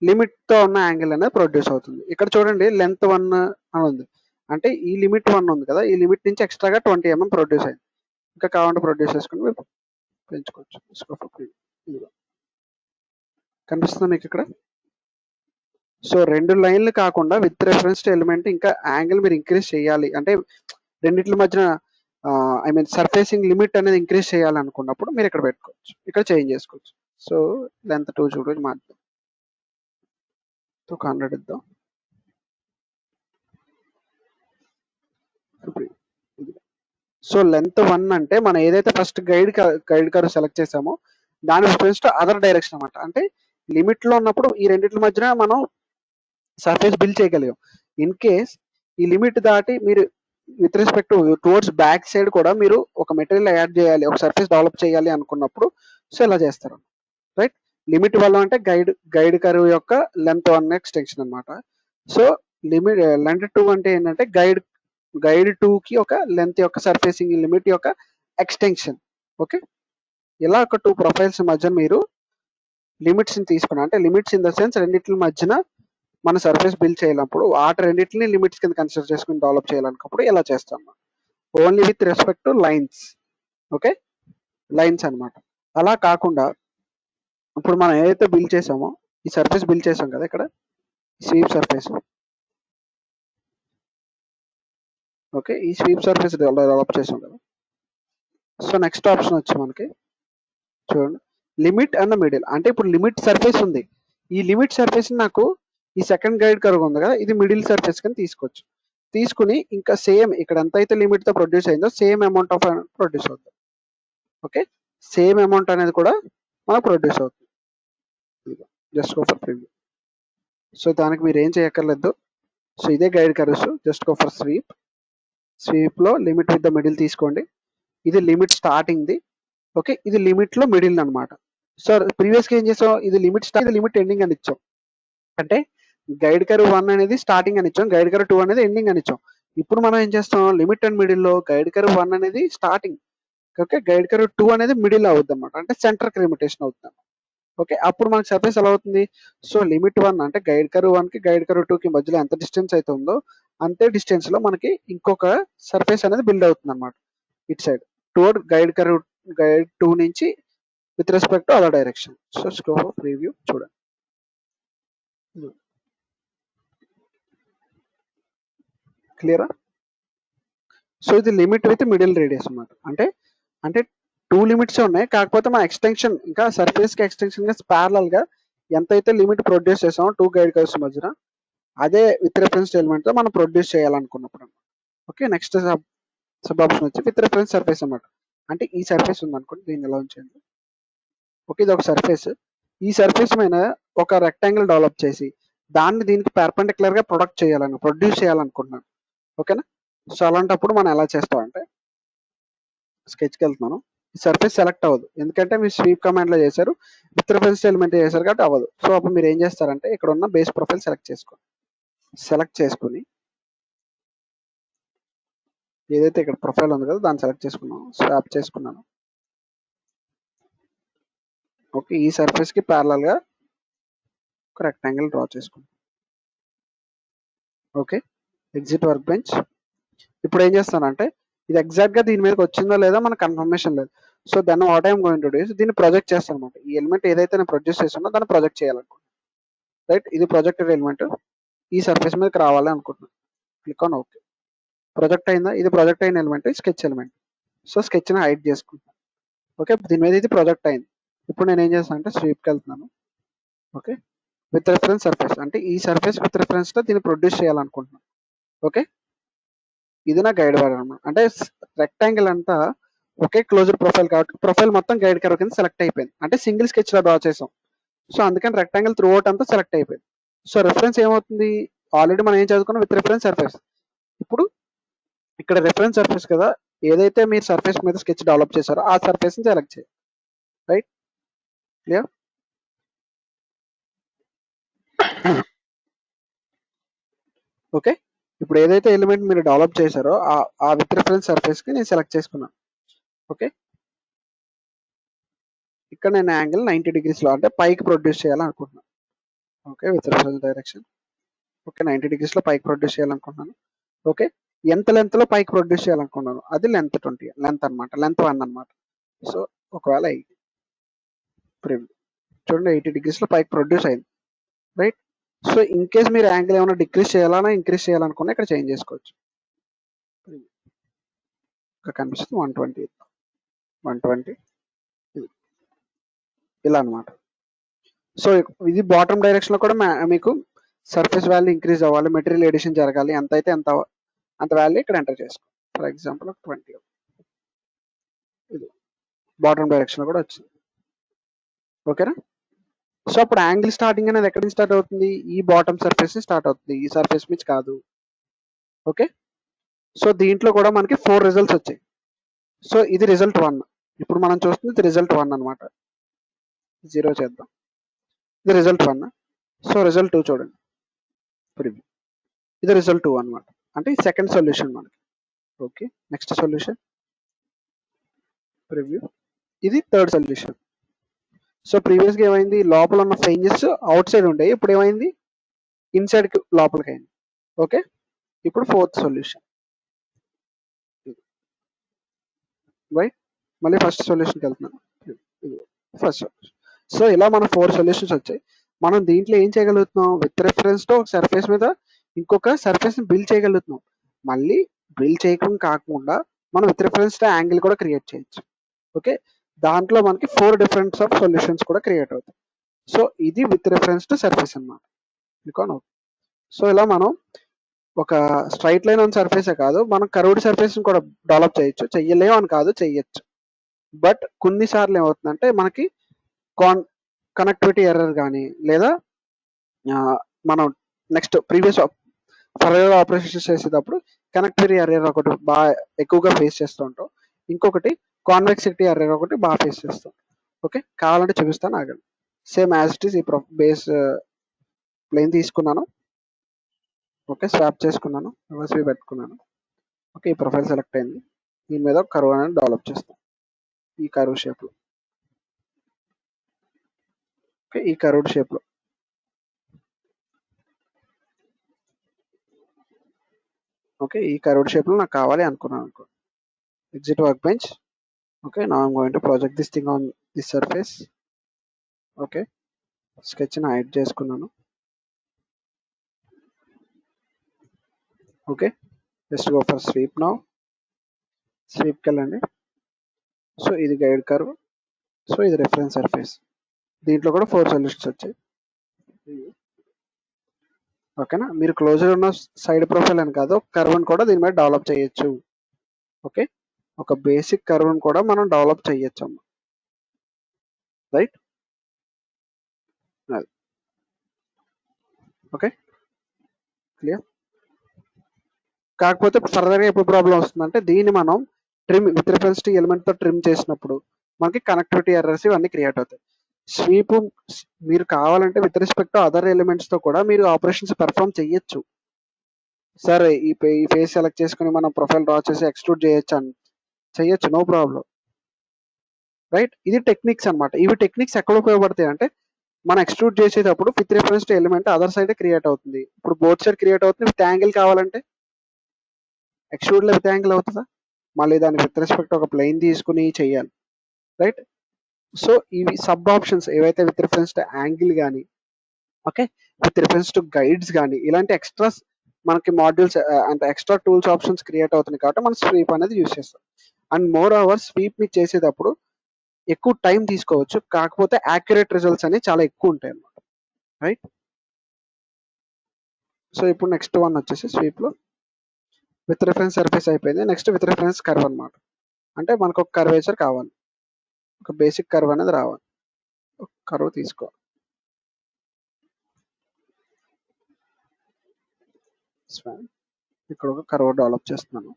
లిమిట్తో ఉన్న యాంగిల్ అనేది ప్రొడ్యూస్ అవుతుంది. ఇక్కడ చూడండి లెంత్ 1 అని ఉంది. అంటే ఈ లిమిట్ 1 ఉంది కదా, ఈ లిమిట్ నుంచి ఎక్స్ట్రాగా 20 mm ప్రొడ్యూస్ అయింది. ఇంకా కావాలంటే ప్రొడ్యూస్ చేసుకుని మీరు పెంచుకోవచ్చు. ఇదిగో కనిపిస్తుందా మీకు ఇక్కడ? సో 2 లైన్లు కాకుండా విత్ రెఫరెన్స్ టు ఎలిమెంట్ ఇంకా యాంగిల్ మీరు ఇంక్రీజ్ చేయాలి అంటే రెండిట్ల మధ్యన ఐ మీన్ సర్ఫేసింగ్ లిమిట్ అనేది ఇంక్రీజ్ చేయాలనుకున్నప్పుడు మీరు ఇక్కడ పెట్టుకోవచ్చు, ఇక్కడ చేంజ్ చేసుకోవచ్చు. సో లెంత్ 2 చూడు మార్చుదాం, 100 ఇద్దాం. సో లెంత్ 1 అంటే మనం ఏదైతే ఫస్ట్ గైడ్ కర్వ్ సెలెక్ట్ చేసామో దాని రిఫరెన్స్ టు అదర్ డైరెక్షన్ అనమాట. అంటే లిమిట్ లో ఉన్నప్పుడు ఈ రెండింటి మధ్యన మనం సర్ఫేస్ బిల్డ్ చేయగలిగాం. ఇన్ కేస్ ఈ లిమిట్ దాటి మీరు with respect towards back side కూడా మీరు ఒక మెటీరియల్ యాడ్ చేయాలి, ఒక సర్ఫేస్ డెవలప్ చేయాలి అనుకున్నప్పుడు సో ఇలా చేస్తారు, రైట్? లిమిట్ 1 అంటే గైడ్ కర్వ్ యొక్క లెంత్ 1 ఎక్స్టెన్షన్ అనమాట. సో లెంత్ 2 అంటే ఏంటంటే గైడ్ 2 కి ఒక లెంత్ యొక్క సర్ఫేసింగ్ లిమిట్ యొక్క ఎక్స్టెన్షన్. ఓకే, ఇలా ఒక 2 ప్రొఫైల్స్ మధ్య మీరు లిమిట్స్ ని తీసుకున్నా అంటే లిమిట్స్ ఇన్ ద సెన్స్ రెండింటి మధ్యన మన సర్ఫేస్ బిల్డ్ చేయాలన్నప్పుడు వాటి రెండింటిని లిమిట్స్ కింద కన్సిడర్ చేసుకుని డెవలప్ చేయాలనుకున్నప్పుడు ఇలా చేస్తాం, only with respect to lines. Okay, lines అన్నమాట. అలా కాకుండా ఇప్పుడు మనం ఏదైతే బిల్డ్ చేసామో ఈ సర్ఫేస్ బిల్డ్ చేసాం కదా, ఇక్కడ స్వీప్ సర్ఫేస్. ఓకే, ఈ స్వీప్ సర్ఫేస్ డెవలప్ చేసాం కదా. సో నెక్స్ట్ ఆప్షన్ వచ్చి మనకి చూడండి లిమిట్ అండ్ మిడిల్. అంటే ఇప్పుడు లిమిట్ సర్ఫేస్ ఉంది, ఈ లిమిట్ సర్ఫేస్ నాకు ఈ సెకండ్ గైడ్ కర్వ్ ఉంది కదా, ఇది మిడిల్ సర్ఫేస్ కింద తీసుకోవచ్చు. తీసుకుని ఇంకా సేమ్ ఇక్కడ ఎంత అయితే లిమిట్ తో ప్రొడ్యూస్ అయిందో సేమ్ అమౌంట్ ఆఫ్ ప్రొడ్యూస్ అవుతుంది. ఓకే, సేమ్ అమౌంట్ అనేది కూడా మనకు ప్రొడ్యూస్ అవుతుంది. Just go for preview. So దానికి మీరు ఏం చేయక్కర్లేదు. సో ఇదే guide curves, just go for sweep లో లిమిట్ విత్ ద మిడిల్ తీసుకోండి. ఇది లిమిట్ స్టార్టింగ్ ది. ఓకే, ఇది లిమిట్ లో మిడిల్ అనమాట. సో ప్రీవియస్ గా ఏం చేసాం, ఇది లిమిట్ స్టార్ట్, ఇది లిమిట్ ఎండింగ్ అని ఇచ్చాం. అంటే గైడ్ కర్వ్ 1 అనేది స్టార్టింగ్ అని ఇచ్చాం, గైడ్ కర్వ్ 2 అనేది ఎండింగ్ అని ఇచ్చాం. ఇప్పుడు మనం ఏం చేస్తాం, లిమిట్ అండ్ మిడిల్ లో గైడ్ కర్వ్ 1 అనేది స్టార్టింగ్, ఓకే, గైడ్ కర్వ్ 2 అనేది మిడిల్ అవుతుంది అనమాట, అంటే సెంటర్ కి లిమిటేషన్ అవుతుంది. ఓకే, అప్పుడు మనకి సర్ఫేస్ ఎలా అవుతుంది, సో లిమిట్ 1 అంటే గైడ్ కర్వ్ 1 కి గైడ్ కర్వ్ 2 కి మధ్యలో ఎంత డిస్టెన్స్ అయితే ఉందో అంతే డిస్టెన్స్ లో మనకి ఇంకొక సర్ఫేస్ అనేది బిల్డ్ అవుతుంది అనమాట ఇట్ సైడ్ టువర్డ్ గైడ్ 2 నుంచి with respect to other direction. So slow preview చూడండి. క్లియరా? సో ఇది లిమిట్ విత్ మిడిల్ రేడియస్ అనమాట. అంటే 2 లిమిట్స్ ఉన్నాయి, కాకపోతే మన ఎక్స్టెన్షన్ ఇంకా సర్ఫేస్ కి ఎక్స్టెన్షన్ గా ప్యారలల్ గా ఎంతైతే లిమిట్ ప్రొడ్యూస్ చేసామో 2 గైడ్ కర్వ్స్ మధ్యన అదే విత్ రెఫరెన్స్ ఎలిమెంట్ తో మనం ప్రొడ్యూస్ చేయాలనుకున్నప్పుడు. ఓకే, నెక్స్ట్ సబ్ ఆప్షన్ వచ్చి విత్ రెఫరెన్స్ సర్ఫేస్ అనమాట. అంటే ఈ సర్ఫేస్ ఉంది అనుకోండి, దీన్ని ఎలా ఉంచండి. ఓకే, ఇది ఒక సర్ఫేస్, ఈ సర్ఫేస్ మీద ఒక రెక్టాంగిల్ డెవలప్ చేసి దాన్ని దీనికి పర్పెండిక్యులర్ గా ప్రొడ్యూస్ చేయాలనుకుంటున్నాను. ఓకేనా? సో అలాంటప్పుడు మనం ఎలా చేస్తామంటే స్కెచ్కి వెళ్తున్నాను, ఈ సర్ఫేస్ సెలెక్ట్ అవ్వదు ఎందుకంటే మీరు స్వీప్ కమాండ్ లో చేశారు, విత్ రెఫరెన్స్ ఎలిమెంట్ చేశారు కాబట్టి అవ్వదు. సో అప్పుడు మీరు ఏం చేస్తారంటే ఇక్కడ ఉన్న బేస్ ప్రొఫైల్ సెలెక్ట్ చేసుకుని ఏదైతే ఇక్కడ ప్రొఫైల్ ఉంది కదా దాన్ని సెలెక్ట్ చేసుకున్నాను, స్వాప్ చేసుకున్నాను. ఓకే, ఈ సర్ఫేస్ కి ప్యారలల్ గా ఒక రెక్టాంగిల్ డ్రా చేసుకున్నాను. Okay, exit work bench. ఇప్పుడు ఏం చేస్తానంటే ఇది ఎగ్జాక్ట్ గా దీని మీదకి వచ్చిందో లేదో మనకు కన్ఫర్మేషన్ లేదు. So then what I'm going to do దీన్ని ప్రొజెక్ట్ చేస్తాను అనమాట. ఈ ఎలిమెంట్ ఏదైతే నేను ప్రొడ్యూస్ చేస్తున్నా దాన్ని ప్రొజెక్ట్ చేయాలనుకుంటున్నాను, రైట్? ఇది ప్రొజెక్టెడ్ ఎలిమెంట్ ఈ సర్ఫేస్ మీదకి రావాలి అనుకుంటున్నాను. Click on okay. ప్రొజెక్ట్ అయిందా? ఇది ప్రొజెక్ట్ అయిన element, sketch element. So sketch ని హైడ్ చేసుకుంటాను. ఓకే, దీని మీద ఇది ప్రొజెక్ట్ అయింది. ఇప్పుడు నేను ఏం చేస్తాను అంటే స్వీప్కి వెళ్తున్నాను. ఓకే, విత్ రెఫరెన్స్ సర్ఫేస్ అంటే ఈ సర్ఫేస్ విత్ రెఫరెన్స్ తో దీన్ని ప్రొడ్యూస్ చేయాలనుకుంటున్నాను. ఓకే, ఇది నా గైడ్ వైర్ అనమాట. అంటే రెక్టాంగిల్ అంతా ఒకే క్లోజ్డ్ ప్రొఫైల్ కాబట్టి ప్రొఫైల్ మొత్తం గైడ్ కర్వ్ కింద సెలెక్ట్ అయిపోయింది, అంటే సింగిల్ స్కెచ్ లో డ్రా చేసాం. సో అందుకని రెక్టాంగిల్ త్రూ అవుట్ అంతా సెలెక్ట్ అయిపోయింది. సో రెఫరెన్స్ ఏమవుతుంది, ఆల్రెడీ మనం ఏం చదువుకున్నాం, విత్ రెఫరెన్స్ సర్ఫేస్. ఇప్పుడు ఇక్కడ రెఫరెన్స్ సర్ఫేస్ కదా, ఏదైతే మీరు సర్ఫేస్ మీద స్కెచ్ డెవలప్ చేశారో ఆ సర్ఫేస్ ని సెలెక్ట్ చేయాలి, రైట్? క్లియర్? ఓకే, ఇప్పుడు ఏదైతే ఎలిమెంట్ మీరు డెవలప్ చేశారో ఆ విత్ రెఫరెన్స్ సర్ఫేస్ కి నేను సెలెక్ట్ చేసుకున్నాను. ఓకే, ఇక్కడ నేను యాంగిల్ 90 degrees లో అంటే పైకి ప్రొడ్యూస్ చేయాలనుకుంటున్నాను. Okay, with reference direction. Okay, 90 degrees లో పైకి ప్రొడ్యూస్ చేయాలనుకుంటున్నాను. ఓకే, ఎంత లెంత్ లో పైకి ప్రొడ్యూస్ చేయాలనుకున్నాను, అది లెంత్ 20, లెంత్ అనమాట, లెంత్ 1 అనమాట. సో ఒకవేళ ప్రివ్యూ చూడండి 80 degrees లో పైకి ప్రొడ్యూస్ అయింది, రైట్. సో ఇన్ కేస్ మీరు యాంగిల్ ఏమైనా డిక్రీస్ చేయాలన్నా ఇంక్రీస్ చేయాలనుకున్నా ఇక్కడ చేంజ్ చేసుకోవచ్చు. ఇక్కడ కనిపిస్తుంది 120, 120 ఇలా అనమాట. సో ఇది బాటమ్ డైరెక్షన్ లో కూడా మీకు సర్ఫేస్ వాల్యూ ఇంక్రీజ్ అవ్వాలి, మెటీరియల్ ఎడిషన్ జరగాలి, ఎంత అయితే అంత వాల్యూ ఇక్కడ ఎంటర్ చేసుకో. ఫర్ ఎగ్జాంపుల్ 20, ఇది బాటమ్ డైరెక్షన్ లో కూడా వచ్చింది. ఓకేనా. సో అప్పుడు యాంగిల్ స్టార్టింగ్ అనేది ఎక్కడి నుంచి స్టార్ట్ అవుతుంది, ఈ బాటమ్ సర్ఫేస్ స్టార్ట్ అవుతుంది, ఈ సర్ఫేస్ నుంచి కాదు. ఓకే, సో దీంట్లో కూడా మనకి 4 రిజల్ట్స్ వచ్చాయి. సో ఇది రిజల్ట్ 1, ఇప్పుడు మనం చూస్తుంది ఇది రిజల్ట్ 1 అనమాట. 0 చేద్దాం, ఇది రిజల్ట్ 1. సో రిజల్ట్ 2 చూడండి, ప్రివ్యూ, ఇది రిజల్ట్ 2 అనమాట, అంటే ఈ సెకండ్ సొల్యూషన్ మనకి. ఓకే, నెక్స్ట్ సొల్యూషన్ ప్రివ్యూ, ఇది థర్డ్ సొల్యూషన్. సో ప్రీవియస్ గా ఏమైంది, లోపల ఉన్న ఫ్రింజెస్ అవుట్ సైడ్ ఉండేవి, ఇప్పుడు ఏమైంది ఇన్సైడ్ కి లోపలికి అయింది. ఓకే, ఇప్పుడు ఫోర్త్ సొల్యూషన్, రైట్. మళ్ళీ ఫస్ట్ సొల్యూషన్కి వెళ్తున్నాను, ఫస్ట్ సొల్యూషన్. సో ఇలా మన 4 సొల్యూషన్స్ వచ్చాయి. మనం దీంట్లో ఏం చేయగలుగుతున్నాం, విత్ రెఫరెన్స్ తో ఒక సర్ఫేస్ మీద ఇంకొక సర్ఫేస్ ని బిల్డ్ చేయగలుగుతున్నాం. మళ్ళీ బిల్డ్ చేయడం కాకుండా మనం విత్ రెఫరెన్స్ తో యాంగిల్ కూడా క్రియేట్ చేయొచ్చు. ఓకే, దాంట్లో మనకి 4 డిఫరెంట్ ఆఫ్ సొల్యూషన్స్ కూడా క్రియేట్ అవుతాయి. సో ఇది విత్ రెఫరెన్స్ టు సర్ఫేస్ అనమాట. సో ఇలా మనం ఒక స్ట్రైట్ లైన్ ఆన్ సర్ఫేసే కాదు, మనం కర్వ్డ్ సర్ఫేస్ కూడా డెవలప్ చేయొచ్చు, చెయ్యలేము అని కాదు, చెయ్యొచ్చు. బట్ కొన్నిసార్లు ఏమవుతుందంటే మనకి కనెక్టివిటీ ఎర్రర్ కానీ, లేదా మనం నెక్స్ట్ ప్రీవియస్ ఫర్దర్ ఆపరేషన్స్ చేసేటప్పుడు కనెక్టివిటీ ఎర్రర్ ఒకటి బాగా ఎక్కువగా ఫేస్ చేస్తూ ఉంటాం, ఇంకొకటి కాన్వెక్సిటీ ఎర్రర్ ఒకటి బాగా ఫేస్ చేస్తాం. ఓకే, కావాలంటే చూపిస్తాను, ఆగండి. సేమ్ యాజ్ ఇట్ ఈస్ ఈ బేస్ ప్లేన్ తీసుకున్నాను. ఓకే, స్వాప్ చేసుకున్నాను, రివర్స్ వ్యూ పెట్టుకున్నాను. ఓకే, ఈ ప్రొఫైల్ సెలెక్ట్ అయింది, దీని మీద కర్వ్ అనేది డెవలప్ చేస్తాం, ఈ కర్వ్ షేప్ లో. ఓకే, ఈ కర్వ్డ్ షేప్ లో. ఓకే, ఈ కర్వ్డ్ షేప్ లో నాకు కావాలి అనుకున్నాను అనుకో, exit work bench. Okay, now I'm going to project this thing on this surface. Okay, sketch ని హైడ్ చేసుకున్నాను. Okay, just go for sweep. Now స్వీప్కి వెళ్ళండి. సో ఇది గైడ్ కర్వ్, సో ఇది రిఫరెన్స్ సర్ఫేస్. దీంట్లో కూడా 4 సొల్యూషన్స్ వచ్చాయి. ఓకేనా, మీరు క్లోజర్ ఉన్న సైడ్ ప్రొఫైల్ అని కాదు, కర్వ్ని కూడా దీని మీద డెవలప్ చేయొచ్చు. ఓకే, ఒక బేసిక్ కర్వ్ని కూడా మనం డెవలప్ చేయొచ్చు అమ్మ, రైట్. Okay, clear. కాకపోతే ఫర్దర్గా ఎప్పుడు ప్రాబ్లం వస్తుందంటే, దీన్ని మనం trim with reference to element తో ట్రిమ్ చేసినప్పుడు మనకి కనెక్టివిటీ ఎర్రర్స్ ఇవన్నీ క్రియేట్ అవుతాయి. స్వీప్ మీరు కావాలంటే with respect to other elements తో కూడా మీరు ఆపరేషన్స్ పెర్ఫామ్ చేయొచ్చు. సరే ఈ ఫేస్ సెలెక్ట్ చేసుకుని మనం ప్రొఫైల్ డ్రా చేసి ఎక్స్ట్రూడ్ చేయొచ్చు అని చేయొచ్చు, నో ప్రాబ్లం, రైట్. ఇది టెక్నిక్స్ అనమాట. ఇవి టెక్నిక్స్ ఎక్కడ ఉపయోగపడతాయి అంటే, మనం ఎక్స్ట్రూడ్ చేసేటప్పుడు with reference to element other side create అవుతుంది. ఇప్పుడు బోత్ సైడ్ క్రియేట్ అవుతుంది, విత్ యాంగిల్ కావాలంటే ఎక్స్ట్రూడ్ లో విత్ యాంగిల్ అవుతుందా, మళ్ళీ దాని విత్ రెస్పెక్ట్ ఒక ప్లేన్ తీసుకుని చేయాలి, రైట్. సో ఇవి సబ్ ఆప్షన్స్ ఏవైతే విత్ రిఫరెన్స్ టు యాంగిల్ కానీ, okay, with reference to guides కానీ, ఇలాంటి ఎక్స్ట్రాస్ మనకి మాడ్యూల్స్ అంటే ఎక్స్ట్రా టూల్స్ ఆప్షన్స్ క్రియేట్ అవుతుంది కాబట్టి మనం స్వీప్ అనేది యూస్ చేస్తాం. అండ్ మోర్ ఓవర్ స్వీప్ ని చేసేటప్పుడు ఎక్కువ టైం తీసుకోవచ్చు, కాకపోతే యాక్యురేట్ రిజల్ట్స్ అనేవి చాలా ఎక్కువ ఉంటాయి అన్నమాట, రైట్. సో ఇప్పుడు నెక్స్ట్ వన్ వచ్చేసి స్వీప్ లో విత్ రిఫరెన్స్ సర్ఫేస్ అయిపోయింది. నెక్స్ట్ విత్ రిఫరెన్స్ కర్వ్ అనమాట, అంటే మనకు ఒక కర్వేచర్ కావాలి, ఒక బేసిక్ కర్వ్ అనేది రావాలి. ఒక కర్వ్ తీసుకో, ఇక్కడ ఒక కర్వ్ డెవలప్ చేస్తున్నాను.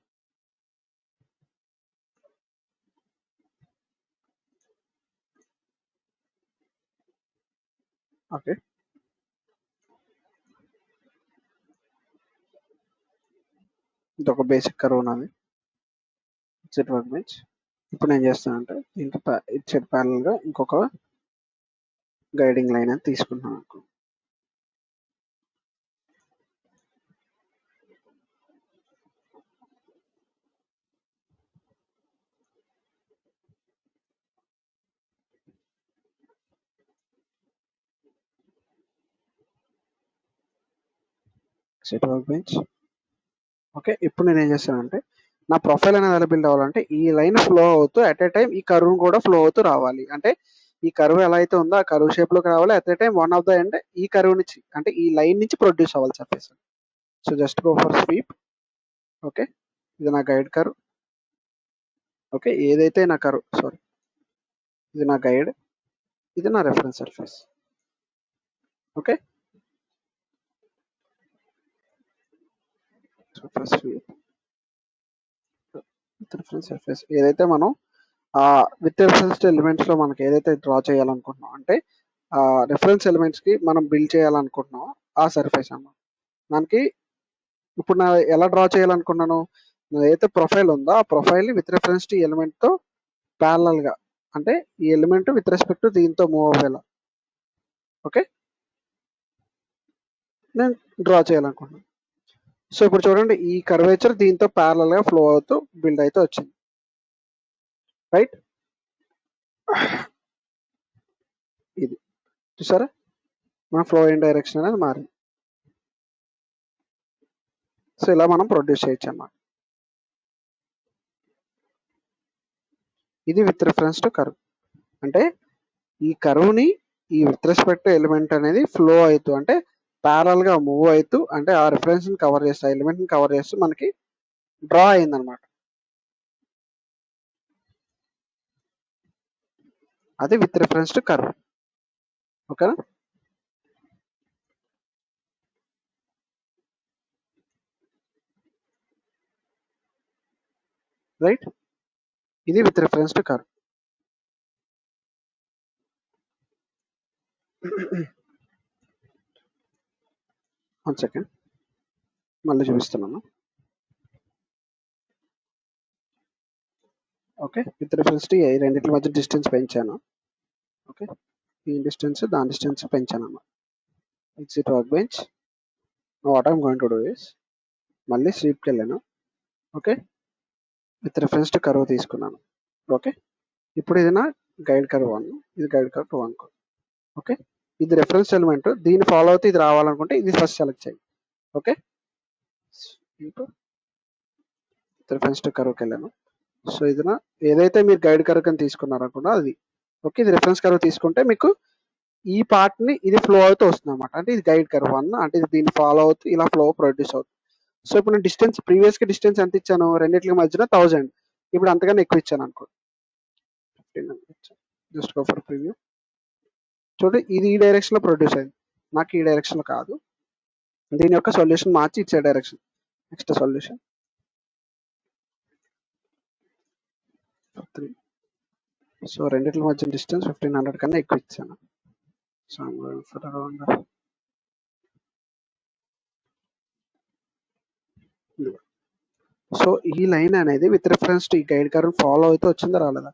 ఓకే, ఇది ఒక బేసిక్ కర్వ్ ఉన్నది, ఎగ్జిట్ వర్క్ బెంచ్. ఇప్పుడు నేను చేస్తానంటే దీంట్లో ఇటు సైడ్ ప్యారల్ గా ఇంకొక గైడింగ్ లైన్ అని తీసుకుంటున్నాను అనుకో. Exit work bench. ఓకే, ఇప్పుడు నేను ఏం చేస్తానంటే నా ప్రొఫైల్ అనేది ఎలా బిల్డ్ అవ్వాలంటే ఈ లైన్ ఫ్లో అవుతూ అట్ ఏ టైం ఈ కర్వ్ కూడా ఫ్లో అవుతూ రావాలి. అంటే ఈ కర్వ్ ఎలా అయితే ఉందో ఆ కర్వ్ షేప్ లోకి రావాలి. At a time one of the end ఈ కర్వ్ నుంచి అంటే ఈ లైన్ నుంచి ప్రొడ్యూస్ అవ్వాలి surface. So just go for sweep. Okay, ఇది నా గైడ్ కర్వ్. ఓకే, ఏదైతే నా కర్వ్ సారీ ఇది నా గైడ్, ఇది నా reference surface. Okay, so for sweep reference surface ఏదైతే మనం విత్ రిఫరెన్స్ ఎలిమెంట్స్ లో మనకి ఏదైతే డ్రా చేయాలనుకుంటున్నాం అంటే రిఫరెన్స్ ఎలిమెంట్స్ కి మనం బిల్డ్ చేయాలనుకుంటున్నాం ఆ సర్ఫేస్ అన్నమాట. దానికి ఇప్పుడు నా ఎలా డ్రా చేయాలనుకున్నాను, ఏదైతే ప్రొఫైల్ ఉందో ఆ profile with reference to element తో ప్యారలల్ గా అంటే ఈ ఎలిమెంట్ విత్ రెస్పెక్ట్ టు దీంతో మూవ్ అవ్వేలా ఓకే నేను డ్రా చేయాలనుకుంటున్నాను. సో ఇప్పుడు చూడండి ఈ కర్వేచర్ దీంతో ప్యారలల్ గా ఫ్లో అవుతూ బిల్డ్ అయితే వచ్చింది. రైట్, ఇది చూసారా మన ఫ్లో ఇన్ డైరెక్షన్ అనేది మారింది. సో ఇలా మనం ప్రొడ్యూస్ చేయొచ్చు అన్నమాట. ఇది విత్ రిఫరెన్స్ టు కర్వ్ అంటే ఈ కర్వ్ని ఈ విత్ రెస్పెక్ట్ ఎలిమెంట్ అనేది ఫ్లో అవుతూ అంటే ప్యారల్ గా మూవ్ అవుతూ అంటే ఆ రిఫరెన్స్ ని కవర్ చేస్తూ ఎలిమెంట్ ని కవర్ చేస్తూ మనకి డ్రా అయిందనమాట. అది విత్ రిఫరెన్స్ టు కర్వ్. ఓకేనా, రైట్, ఇది with reference to curve. One second మళ్ళీ చూపిస్తున్నాను. ఓకే, విత్ రిఫరెన్స్ టు ఈ రెండింటి మధ్య డిస్టెన్స్ పెంచాను. ఓకే, ఈ డిస్టెన్స్ దాని డిస్టెన్స్ పెంచాను అన్నమాట. Exit work bench. What I'm going to do is మళ్ళీ స్వీప్కి వెళ్ళాను. Okay, with reference to curve తీసుకున్నాను. ఓకే, ఇప్పుడు ఇది నా గైడ్ కర్వ్ 1, ఇది గైడ్ కర్వ్ 2 అనుకో. ఓకే, ఇది రెఫరెన్స్ ఎలిమెంట్, దీన్ని ఫాలో అవుతూ ఇది రావాలనుకుంటే ఇది ఫస్ట్ సెలెక్ట్ చేయండి. ఓకే, రిఫరెన్స్ టు కర్వ్కి వెళ్ళాను. సో ఇది నా ఏదైతే మీరు గైడ్ కర్వ్ అని తీసుకున్నారనుకున్నా అది. ఓకే, ఇది రిఫరెన్స్ కర్వ్ తీసుకుంటే మీకు ఈ పార్ట్ ని ఇది ఫ్లో అవుతూ వస్తుంది అనమాట. అంటే ఇది గైడ్ కర్వ్ 1 అంటే ఇది దీన్ని ఫాలో అవుతూ ఇలా ఫ్లో ప్రొడ్యూస్ అవుతుంది. సో ఇప్పుడు నేను డిస్టెన్స్ ప్రీవియస్ గా డిస్టెన్స్ ఎంత ఇచ్చాను రెండింటికి మధ్యన 1000, ఇప్పుడు అంతకన్నా ఎక్కువ ఇచ్చాను అనుకో 1500 జస్ట్ గో ఫర్ ప్రివ్యూ. చూడండి ఇది ఈ డైరెక్షన్ లో ప్రొడ్యూస్ అయింది, నాకు ఈ డైరెక్షన్ లో కాదు. దీని యొక్క సొల్యూషన్ మార్చి ఇచ్చే డైరెక్షన్. Next solution 3. సో రెండింటి మధ్య డిస్టెన్స్ 1500 కన్నా ఎక్కువ ఇచ్చాను. సో ఫర్ అరౌండ్ సో ఈ లైన్ అనేది విత్ రిఫరెన్స్ టు ఈ గైడ్ కర్వ్ ఫాలో అయితే వచ్చిందా రాలేదా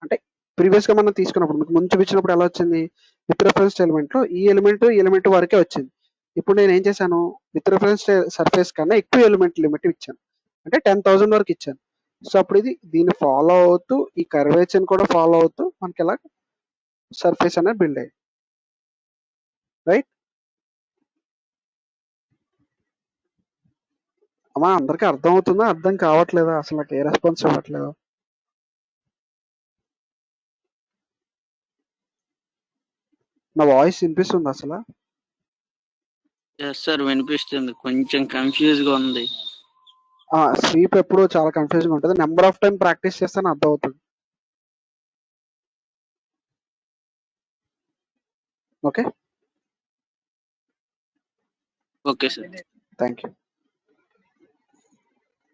అంటే ప్రీవియస్ గా మనం తీసుకున్నప్పుడు మీకు ముందు చూపించినప్పుడు ఎలా వచ్చింది విత్ రిఫరెన్స్ ఎలిమెంట్ లో ఈ ఎలిమెంట్ వరకే వచ్చింది. ఇప్పుడు నేను ఏం చేశాను విత్ రిఫరెన్స్ సర్ఫేస్ కన్నా ఎక్కువ ఎలిమెంట్ లిమిట్ ఇచ్చాను అంటే 10,000 వరకు ఇచ్చాను. సో అప్పుడు ఇది దీన్ని ఫాలో అవుతూ ఈ కర్వేచర్ కూడా ఫాలో అవుతూ మనకి ఎలా సర్ఫేస్ అనేది బిల్డ్ అయ్యింది. రైట్ అమ్మా, అందరికీ అర్థం అవుతుందా అర్థం కావట్లేదా అసలు నాకు ఏ రెస్పాన్స్ ఇవ్వట్లేదు. నా వాయిస్ వినిపిస్తుంది అసలు? సార్ వినిపిస్తుంది, కొంచెం కన్ఫ్యూజ్ గా ఉంది. స్వీప్ ఎప్పుడు చాలా కన్ఫ్యూజింగ్ ఉంటుంది, నెంబర్ ఆఫ్ టైం ప్రాక్టీస్ చేస్తాను అర్థం అవుతుంది. Okay okay sir, thank you.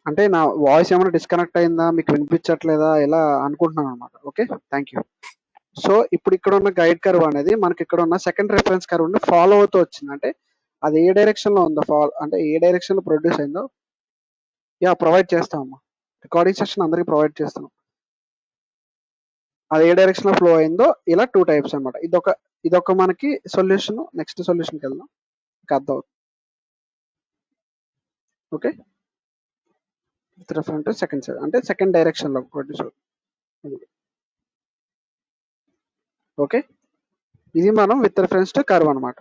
అంటే నా వాయిస్ ఏమైనా డిస్కనెక్ట్ అయిందా మీకు వినిపించట్లేదా ఇలా అనుకుంటున్నాను అనమాట. Okay thank you. సో ఇప్పుడు ఇక్కడ ఉన్న గైడ్ కర్వ్ అనేది మనకి ఇక్కడ ఉన్న సెకండ్ రెఫరెన్స్ కర్వ్ ని ఫాలో అవుతూ వచ్చింది. అంటే అది ఏ డైరెక్షన్ లో ఉందో అంటే ఏ డైరెక్షన్ లో ప్రొడ్యూస్ అయిందో ప్రొవైడ్ చేస్తామమ్మా, రికార్డింగ్ సెషన్ అందరికి ప్రొవైడ్ చేస్తున్నాం. అది ఏ డైరెక్షన్ లో ఫ్లో అయిందో ఇలా 2 టైప్స్ అనమాట. ఇదొక మనకి సొల్యూషన్. నెక్స్ట్ సొల్యూషన్కి వెళ్దాం, అర్థం అవుతుంది. Okay with reference to second side అంటే సెకండ్ డైరెక్షన్ లో ప్రొడ్యూస్ అవుతుంది. ఓకే ఇది మనం విత్ రిఫరెన్స్ టు కర్వ్ అనమాట.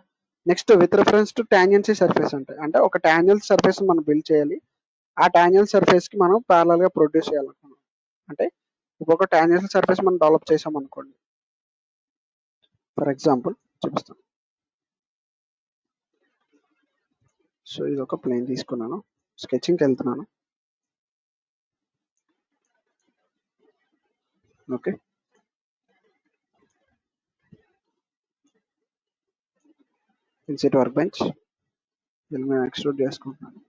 Next with reference to tangency surface అంటే ఒక టాంజెన్సీ సర్ఫేస్ మనం బిల్డ్ చేయాలి. ఆ టాంజెన్సీ సర్ఫేస్ కి మనం ప్యారలల్ గా ప్రొడ్యూస్ చేయాలనుకున్నాం. అంటే ఒక టాంజెన్సీ సర్ఫేస్ మనం డెవలప్ చేసాం అనుకోండి. ఫర్ ఎగ్జాంపుల్ చూపిస్తాను. సో ఇది ఒక ప్లేన్ తీసుకున్నాను, స్కెచింగ్కి వెళ్తున్నాను. ఓకే, ఇన్సెట్ వర్క్ బెంచ్ దీన్ని నేను ఎక్స్ట్రూడ్ చేసుకుంటున్నాను.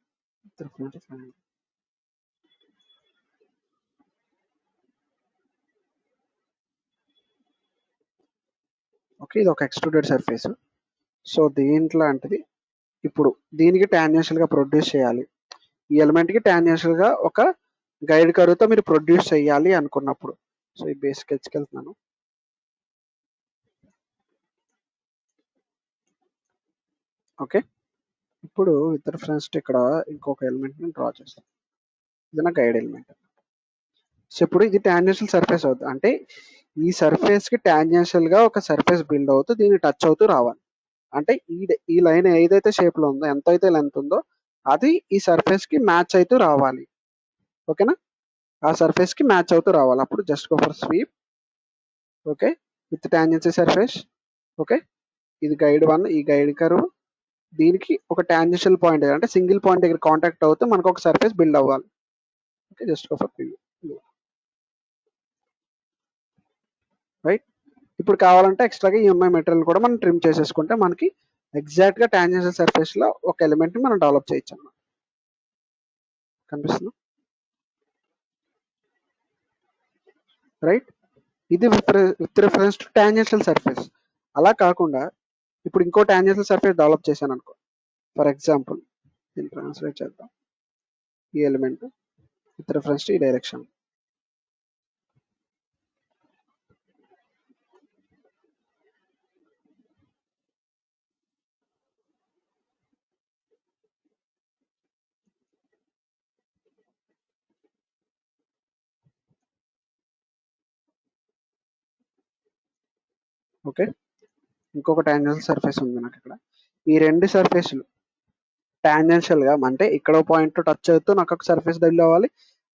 ఓకే, ఇది ఒక ఎక్స్ట్రూడెడ్ సర్ఫేస్. సో దీంట్లో అంటది ఇప్పుడు దీనికి టాంజెన్షియల్ గా ప్రొడ్యూస్ చేయాలి. ఈ ఎలిమెంట్ కి టాంజెన్షియల్ గా ఒక గైడ్ కర్వ్ తో మీరు ప్రొడ్యూస్ చేయాలి అనుకున్నప్పుడు, సో ఈ బేస్ స్కెచ్కి వెళ్తున్నాను. ఓకే, ఇప్పుడు విత్ రిఫరెన్స్ టు ఇక్కడ ఇంకొక ఎలిమెంట్ ని డ్రా చేస్తాను. ఇది నా గైడ్ ఎలిమెంట్. సో ఇప్పుడు ఇది టాంజెన్షియల్ సర్ఫేస్ అవుతుంది. అంటే ఈ సర్ఫేస్ కి టాంజెన్షియల్ గా ఒక సర్ఫేస్ బిల్డ్ అవుతూ దీన్ని టచ్ అవుతూ రావాలి. అంటే ఈ లైన్ ఏదైతే షేప్ లో ఉందో, ఎంత అయితే లెంత్ ఉందో అది ఈ సర్ఫేస్ కి మ్యాచ్ అవుతూ రావాలి. ఓకేనా, ఆ సర్ఫేస్ కి మ్యాచ్ అవుతూ రావాలి. అప్పుడు just go for sweep. Okay, with tangency surface. Okay, ఇది గైడ్ 1, ఈ గైడ్ కర్వ్ దీనికి ఒక టాంజెన్షియల్ పాయింట్ అంటే సింగిల్ పాయింట్ దగ్గర కాంటాక్ట్ అవుతూ మనకు ఒక సర్ఫేస్ బిల్డ్ అవ్వాలి. Okay, just go for preview. Right, ఇప్పుడు కావాలంటే ఎక్స్ట్రాగా ఈ ఉన్న మెటీరియల్ కూడా మనం ట్రిమ్ చేసేసుకుంటే మనకి ఎగ్జాక్ట్ గా టాంజెన్షియల్ సర్ఫేస్ లో ఒక ఎలిమెంట్ ని మనం డెవలప్ చేయొచ్చు అన్నమాట. కనిపిస్తుంది రైట్. ఇది with reference to tangential surface. అలా కాకుండా ఇప్పుడు ఇంకో టాంజెన్షియల్ సర్ఫేస్ డెవలప్ చేశాను అనుకో. ఫర్ ఎగ్జాంపుల్ దీన్ని ట్రాన్స్లేట్ చేద్దాం. ఈ ఎలిమెంట్ విత్ రిఫరెన్స్ టు ఈ డైరెక్షన్. ఓకే, ఇంకొక టాంజెన్షియల్ సర్ఫేస్ ఉంది నాకు ఇక్కడ. ఈ రెండు సర్ఫేస్లు టాంజెన్షియల్ గా అంటే ఇక్కడ పాయింట్ టచ్ అవుతూ నాకు ఒక సర్ఫేస్ డెవలప్ అవ్వాలి.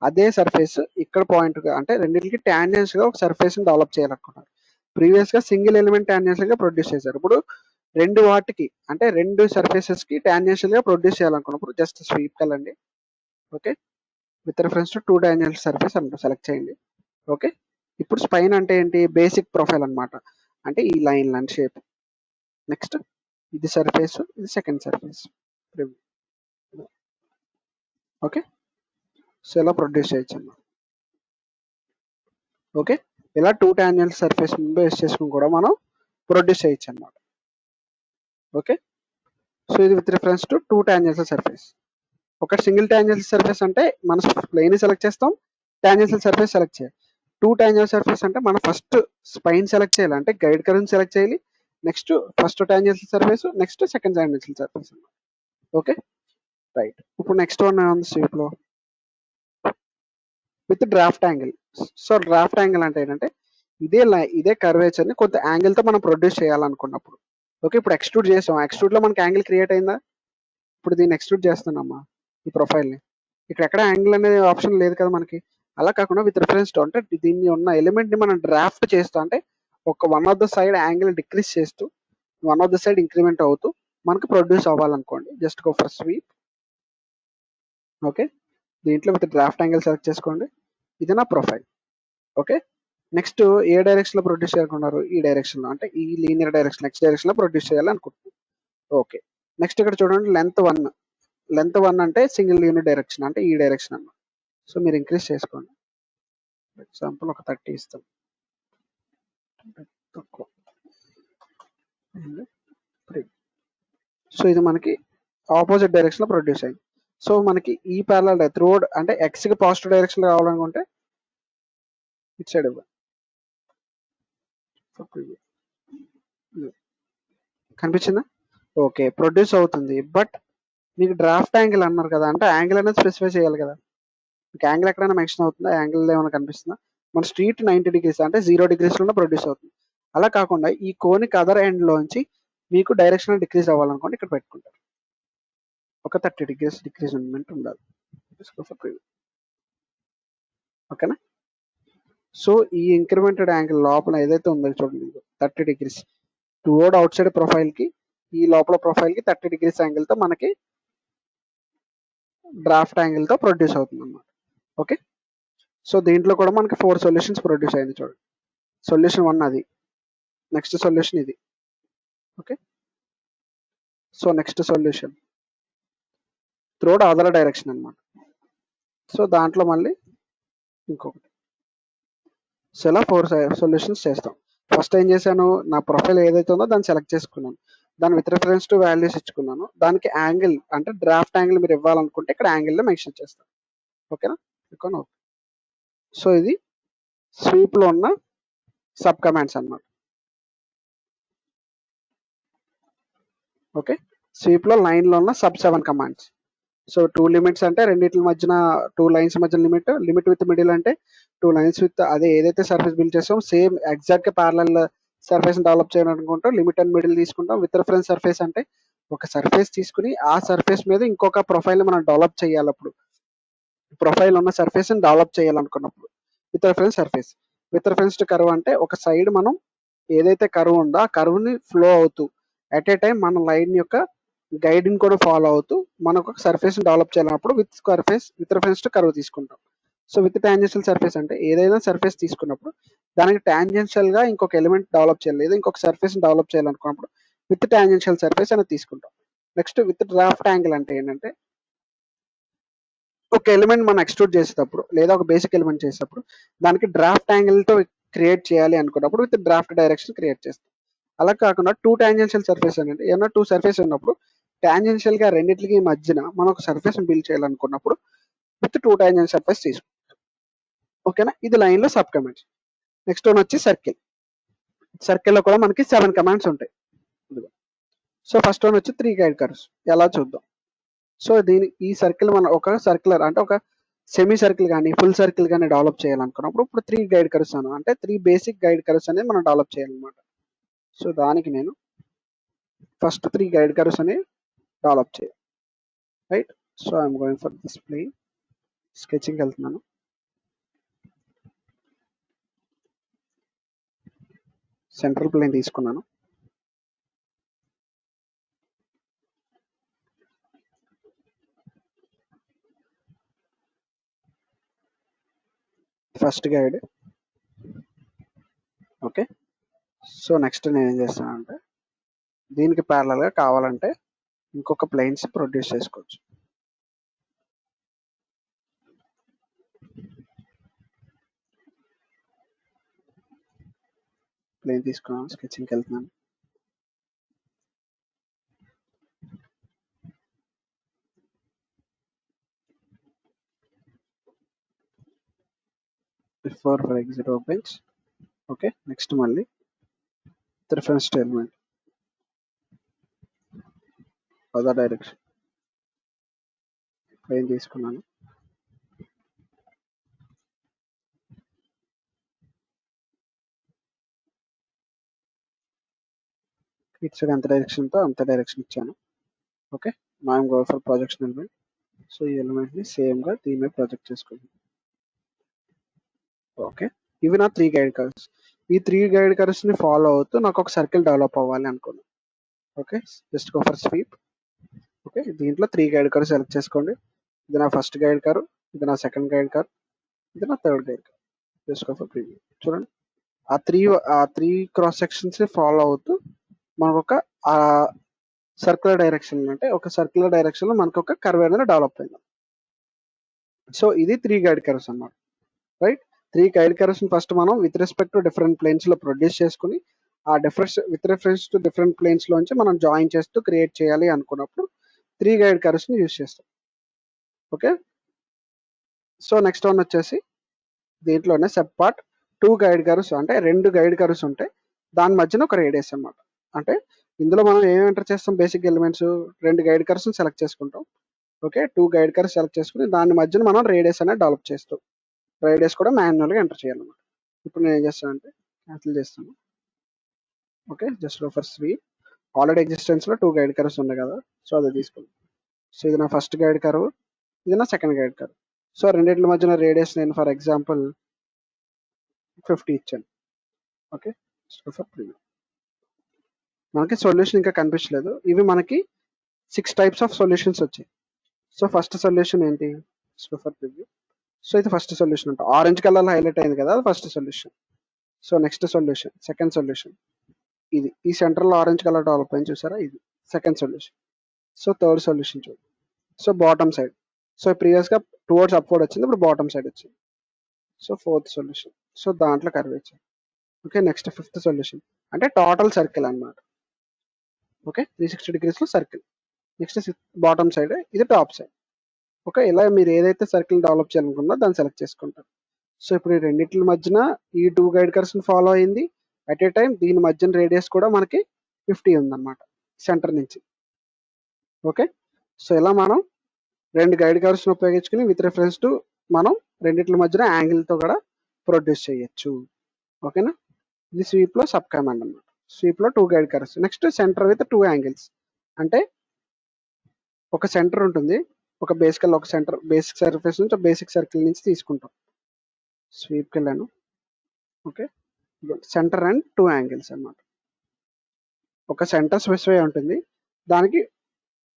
అదే సర్ఫేస్ ఇక్కడ పాయింట్ అంటే రెండింటికి టాంజెన్షియల్ గా ఒక సర్ఫేస్ ని డెవలప్ చేయాలనుకున్నారు. ప్రీవియస్ గా సింగిల్ ఎలిమెంట్ టాంజెన్షియల్ గా ప్రొడ్యూస్ చేశారు. ఇప్పుడు రెండు వాటికి అంటే రెండు సర్ఫేసెస్ కి టాంజెన్షియల్ గా ప్రొడ్యూస్ చేయాలనుకున్నప్పుడు జస్ట్ స్వీప్ వెళ్ళండి. Okay, with reference to 2 tangential surface అంటే సెలెక్ట్ చేయండి. ఓకే, ఇప్పుడు స్పైన్ అంటే ఏంటి, బేసిక్ ప్రొఫైల్ అన్నమాట. అంటే ఈ లైన్ లాంటి షేప్. నెక్స్ట్ ఇది సర్ఫేస్, ఇది సెకండ్ సర్ఫేస్. ఓకే, సో ఇలా ప్రొడ్యూస్ చేయొచ్చు అన్నమాట. ఓకే, ఇలా 2 టాంజెన్షియల్ సర్ఫేస్ బేస్ చేసుకుని కూడా మనం ప్రొడ్యూస్ చేయొచ్చు అన్నమాట. ఓకే, సో ఇది with reference to 2 tangential surface. ఒక సింగిల్ టాంజెన్షియల్ సర్ఫేస్ అంటే మనం ప్లేన్ సెలెక్ట్ చేస్తాం, టాంజెన్షియల్ సర్ఫేస్ సెలెక్ట్ చేయాలి. 2 టాంజెన్షియల్ సర్ఫేస్ అంటే మనం ఫస్ట్ స్పైన్ సెలెక్ట్ చేయాలి, అంటే గైడ్ కర్వ్ సెలెక్ట్ చేయాలి. Next first tangential surface, next second tangential surface. Okay right, ఇప్పుడు నెక్స్ట్ వన్ ఉంది స్వీప్ లో with draft angle. So draft angle అంటే ఏంటంటే ఇదే కర్వేచర్ ని కొంత యాంగిల్ తో మనం ప్రొడ్యూస్ చేయాలనుకున్నప్పుడు. ఓకే, ఇప్పుడు ఎక్స్ట్రూడ్ చేసాం, ఎక్స్ట్రూడ్ లో మనకి యాంగిల్ క్రియేట్ అయిందా. ఇప్పుడు దీన్ని ఎక్స్ట్రూడ్ చేస్తున్నామా ఈ ప్రొఫైల్ ని, ఇక్కడ ఎక్కడ యాంగిల్ అనేది ఆప్షన్ లేదు కదా మనకి. అలా కాకుండా విత్ రిఫరెన్స్ టు అంటే దీన్ని ఉన్న ఎలిమెంట్ ని మనం డ్రాఫ్ట్ చేస్తూ అంటే ఒక one of the side angle decrease చేస్తూ one of the side increment అవుతూ మనకి ప్రొడ్యూస్ అవ్వాలనుకోండి. Just go for sweep. Okay, దీంట్లో విత్ డ్రాఫ్ట్ యాంగిల్ సెలెక్ట్ చేసుకోండి. ఇది నా ప్రొఫైల్. ఓకే, నెక్స్ట్ ఏ డైరెక్షన్ లో ప్రొడ్యూస్ చేయాలనుకున్నారు, ఈ డైరెక్షన్ లో అంటే ఈ లీనియర్ డైరెక్షన్ నెక్స్ట్ డైరెక్షన్ లో ప్రొడ్యూస్ చేయాలనుకుంటున్నాను. ఓకే, నెక్స్ట్ ఇక్కడ చూడండి లెంత్ 1 అంటే సింగిల్ యూనిట్ డైరెక్షన్ అంటే ఈ డైరెక్షన్ అన్నమాట. సో మీరు ఇంక్రీజ్ చేసుకోండి. ఫర్ ఎగ్జాంపుల్ ఒక 30 ఇస్తాం, తక్కువ. సో ఇది మనకి ఆపోజిట్ డైరెక్షన్ లో ప్రొడ్యూస్ అయింది. సో మనకి ఈ ప్యారలల్ త్రూఅవుట్ అంటే ఎక్స్ కి పాజిటివ్ డైరెక్షన్ లో కావాలనుకుంటే ఇటు సైడ్ ఇవ్వాలి. కనిపించిందా. ఓకే, ప్రొడ్యూస్ అవుతుంది. బట్ మీకు డ్రాఫ్ట్ యాంగిల్ అన్నారు కదా, అంటే యాంగిల్ అనేది స్పెసిఫై చేయాలి కదా. మీకు యాంగిల్ ఎక్కడైనా మెన్షన్ అవుతుందా, యాంగిల్ ఏమైనా కనిపిస్తుందా. మన స్ట్రీట్ 90 డిగ్రీస్ అంటే 0 డిగ్రీస్ లో ప్రొడ్యూస్ అవుతుంది. అలా కాకుండా ఈ కోనిక్ అదర్ ఎండ్ లోంచి మీకు డైరెక్షనల్ డిక్రీజ్ అవ్వాలనుకోండి ఇక్కడ పెట్టుకుంటారు. ఒక 30 degrees డిక్రీజ్మెంట్ ఉండాలి. ఓకేనా? సో ఈ ఇంక్రిమెంటెడ్ యాంగిల్ లోపల ఏదైతే ఉందో చూడండి 30 degrees టువర్డ్ అవుట్ సైడ్ ప్రొఫైల్కి, ఈ లోపల ప్రొఫైల్కి 30 degrees యాంగిల్తో మనకి డ్రాఫ్ట్ యాంగిల్తో ప్రొడ్యూస్ అవుతుంది అన్నమాట. ఓకే, సో దీంట్లో కూడా మనకి 4 సొల్యూషన్స్ ప్రొడ్యూస్ అయింది చూడండి. సొల్యూషన్ 1 అది, నెక్స్ట్ సొల్యూషన్ ఇది. Okay, so next solution త్రోడ్ other direction అనమాట. సో దాంట్లో మళ్ళీ ఇంకొకటి. సో ఇలా 4 సొల్యూషన్స్ చేస్తాం. ఫస్ట్ ఏం చేశాను, నా ప్రొఫైల్ ఏదైతే ఉందో దాన్ని సెలెక్ట్ చేసుకున్నాను, దాని విత్ రిఫరెన్స్ టు వాల్యూస్ ఇచ్చుకున్నాను, దానికి యాంగిల్ అంటే డ్రాఫ్ట్ యాంగిల్ మీరు ఇవ్వాలనుకుంటే ఇక్కడ యాంగిల్లో మెన్షన్ చేస్తాను. ఓకేనా? ఓకే, సో ఇది స్వీప్లో ఉన్న సబ్ కమాండ్స్ అన్నమాట. ఓకే, స్వీప్లో లైన్లో ఉన్న సబ్ 7 కమాండ్స్. సో 2 లిమిట్స్ అంటే రెండింటి మధ్యన 2 లైన్స్ మధ్య లిమిట్, లిమిట్ విత్ మిడిల్ అంటే 2 లైన్స్ విత్ అదే ఏదైతే సర్ఫేస్ బిల్డ్ చేస్తాం సేమ్ ఎగ్జాక్ట్గా ప్యారలల్ సర్ఫేస్ డెవలప్ చేయాలనుకుంటాం, లిమిట్ అండ్ మిడిల్ తీసుకుంటాం. విత్ రిఫరెన్స్ సర్ఫేస్ అంటే ఒక సర్ఫేస్ తీసుకుని ఆ సర్ఫేస్ మీద ఇంకొక ప్రొఫైల్ మనం డెవలప్ చేయాలి. అప్పుడు ప్రొఫైల్ ఉన్న సర్ఫేస్ ని డెవలప్ చేయాలనుకున్నప్పుడు with reference surface. With reference to curve అంటే ఒక సైడ్ మనం ఏదైతే కర్వ్ ఉందో ఆ కర్వ్ ని ఫ్లో అవుతూ అట్ ఏ టైం మన లైన్ యొక్క గైడింగ్ కూడా ఫాలో అవుతూ మనకు ఒక సర్ఫేస్ ని డెవలప్ చేయాలన్నప్పుడు విత్ రిఫరెన్స్ టు కర్వ్ తీసుకుంటాం. సో విత్ టాంజెన్షియల్ సర్ఫేస్ అంటే ఏదైనా సర్ఫేస్ తీసుకున్నప్పుడు దానికి టాంజెన్షియల్ గా ఇంకొక ఎలిమెంట్ డెవలప్ చేయాలి లేదా ఇంకొక సర్ఫేస్ డెవలప్ చేయాలనుకున్నప్పుడు విత్ టాంజెన్షియల్ సర్ఫేస్ అనేది తీసుకుంటాం. నెక్స్ట్ విత్ డ్రాఫ్ట్ యాంగిల్ అంటే ఏంటంటే ఒక ఎలిమెంట్ మనం ఎక్స్ట్రూడ్ చేసేటప్పుడు లేదా ఒక బేసిక్ ఎలిమెంట్ చేసేటప్పుడు దానికి డ్రాఫ్ట్ యాంగిల్ తో క్రియేట్ చేయాలి అనుకున్నప్పుడు విత్ డ్రాఫ్ట్ డైరెక్షన్ క్రియేట్ చేస్తాం. అలా కాకుండా 2 టాంజెన్షియల్ సర్ఫేస్ అనేది ఏమన్నా 2 సర్ఫేస్ ఉన్నప్పుడు టాంజెన్షియల్ గా రెండింటికి మధ్యన మనం ఒక సర్ఫేస్ బిల్డ్ చేయాలనుకున్నప్పుడు విత్ 2 టాంజెన్షియల్ సర్ఫేస్ తీసుకుంటాం. ఓకేనా? ఇది లైన్ లో సబ్ కమాండ్స్. నెక్స్ట్ వన్ వచ్చి సర్కిల్. సర్కిల్ లో కూడా మనకి 7 కమాండ్స్ ఉంటాయి. సో ఫస్ట్ వన్ వచ్చి 3 గైడ్ కర్వ్స్. ఎలా చూద్దాం. సో ఈ సర్కిల్ మనం ఒక సర్కిలర్ అంటే ఒక సెమీ సర్కిల్ కానీ ఫుల్ సర్కిల్ కానీ డెవలప్ చేయాలనుకున్నప్పుడు ఇప్పుడు 3 గైడ్ కర్వ్స్ అంటే 3 బేసిక్ గైడ్ కర్వ్స్ అనేది మనం డెవలప్ చేయాలన్నమాట. సో దానికి నేను ఫస్ట్ 3 గైడ్ కర్వ్స్ అనేవి డెవలప్ చేయాలి. Right, so I'm going for this plane. స్కెచింగ్కి వెళ్తున్నాను. సెంట్రల్ ప్లేన్ తీసుకున్నాను. First guide. Okay, so next నేను ఏం చేస్తానంటే దీనికి ప్యారలల్ గా కావాలంటే ఇంకొక ప్లేన్స్ ప్రొడ్యూస్ చేసుకోవచ్చు. ప్లేన్ తీసుకున్నాను, స్కెచింగ్కి వెళ్తున్నాను. Before for exit opens. Okay, next మళ్ళీ reference to element other direction plane తీసుకున్నాను. ఇట్స్ ఎంత డైరెక్షన్ తో అంత డైరెక్షన్ ఇచ్చాను. ఓకే, మనం go for projection element. So ఈ ఎలిమెంట్ ని సేమ్ గా దీని మీద ప్రొజెక్ట్ చేసుకుంటాం. ఓకే, ఇవి నా 3 గైడ్ కర్వ్స్. ఈ 3 గైడ్ కర్వ్స్ ని ఫాలో అవుతూ నాకు ఒక సర్కిల్ డెవలప్ అవ్వాలి అనుకున్నాను. Okay, just go for sweep. Okay, దీంట్లో 3 గైడ్ కర్వ్ సెలెక్ట్ చేసుకోండి. ఇది నా ఫస్ట్ గైడ్ కర్వ్, ఇది నా సెకండ్ గైడ్ కర్వ్, ఇది నా third guide curve. Just go for preview. చూడండి, ఆ త్రీ క్రాస్ సెక్షన్స్ ని ఫాలో అవుతూ మనకు ఒక సర్క్యులర్ డైరెక్షన్ అంటే ఒక సర్క్యులర్ డైరెక్షన్ లో మనకు ఒక కర్వ్ అనేది డెవలప్ అయింది. సో ఇది 3 గైడ్ కర్వ్స్ అన్నమాట. రైట్, 3 గైడ్ కర్వ్స్ ఫస్ట్ మనం with respect to different planes లో ప్రొడ్యూస్ చేసుకుని ఆ with reference to different planes లోంచి మనం జాయిన్ చేస్తూ క్రియేట్ చేయాలి అనుకున్నప్పుడు 3 గైడ్ కర్వ్స్ ని యూజ్ చేస్తాం. ఓకే, సో నెక్స్ట్ వన్ వచ్చేసి దీంట్లోనే సబ్ పార్ట్ 2 గైడ్ కర్వ్స్ అంటే 2 గైడ్ కర్వ్స్ ఉంటాయి, దాని మధ్యన ఒక రేడియస్ అన్నమాట. అంటే ఇందులో మనం ఏం ఎంటర్ చేస్తాం, basic elements 2 guide curves select చేసుకుంటాం. ఓకే, 2 గైడ్ కర్వ్స్ సెలెక్ట్ చేసుకుని దాని మధ్యన మనం రేడియస్ అనేది డెవలప్ చేస్తాం. రేడియస్ కూడా మాన్యువల్గా ఎంటర్ చేయాలన్నమాట. ఇప్పుడు నేను ఏం చేస్తానంటే క్యాన్సిల్ చేస్తాను. Okay, just go for sweep. Already ఎగ్జిస్టెన్స్లో 2 గైడ్ కర్వ్స్ ఉన్నాయి కదా, సో అది తీసుకుందాం. సో ఇది నా ఫస్ట్ గైడ్ కర్వ్, ఇది నా సెకండ్ గైడ్ కర్వ్. సో రెండింటి మధ్యన రేడియస్ నేను ఫర్ ఎగ్జాంపుల్ 50 ఇచ్చాను. ఓకే, మనకి సొల్యూషన్ ఇంకా కనిపించలేదు. ఇవి మనకి 6 టైప్స్ ఆఫ్ సొల్యూషన్స్ వచ్చాయి. సో ఫస్ట్ సొల్యూషన్ ఏంటి, సో ఇది ఫస్ట్ సొల్యూషన్ అంటే ఆరెంజ్ కలర్ హైలైట్ అయింది కదా, అది first solution. So next solution, second solution ఇది, ఈ సెంటర్లో ఆరెంజ్ కలర్ డెవలప్ అయింది చూసారా, ఇది second solution. So third solution చూడండి, సో బాటమ్ సైడ్. సో ప్రీవియస్గా టువర్డ్స్ అప్వర్డ్ వచ్చింది, ఇప్పుడు బాటమ్ సైడ్ వచ్చింది. సో ఫోర్త్ సొల్యూషన్, సో దాంట్లో curvature. Okay, next fifth solution అంటే టోటల్ సర్కిల్ అన్నమాట. ఓకే, 360 degreesలో సర్కిల్. నెక్స్ట్ బాటమ్ సైడ్, ఇది టాప్ సైడ్. ఓకే, ఇలా మీరు ఏదైతే సర్కిల్ డెవలప్ చేయాలనుకున్నా దాన్ని సెలెక్ట్ చేసుకుంటారు. సో ఇప్పుడు ఈ రెండింటి మధ్యన ఈ 2 గైడ్ కర్వ్స్ ఫాలో అయింది. అట్ ఏ టైం దీని మధ్యన రేడియస్ కూడా మనకి 50 ఉందన్నమాట సెంటర్ నుంచి. ఓకే, సో ఇలా మనం 2 గైడ్ కర్వ్స్ని ఉపయోగించుకుని విత్ రిఫరెన్స్ టు మనం రెండింటి మధ్యన యాంగిల్తో కూడా ప్రొడ్యూస్ చేయొచ్చు. ఓకేనా, ఇది స్వీప్లో సబ్ కమాండ్ అన్నమాట. స్వీప్లో 2 guide curves. Next centre with 2 angles అంటే ఒక సెంటర్ ఉంటుంది, ఒక సెంటర్ బేసిక్ సర్ఫేస్ నుంచి బేసిక్ సర్కిల్ నుంచి తీసుకుంటాం. స్వీప్కి వెళ్ళాను. ఓకే, సెంటర్ అండ్ 2 యాంగిల్స్ అన్నమాట. ఒక సెంటర్ స్పెసిఫై ఉంటుంది, దానికి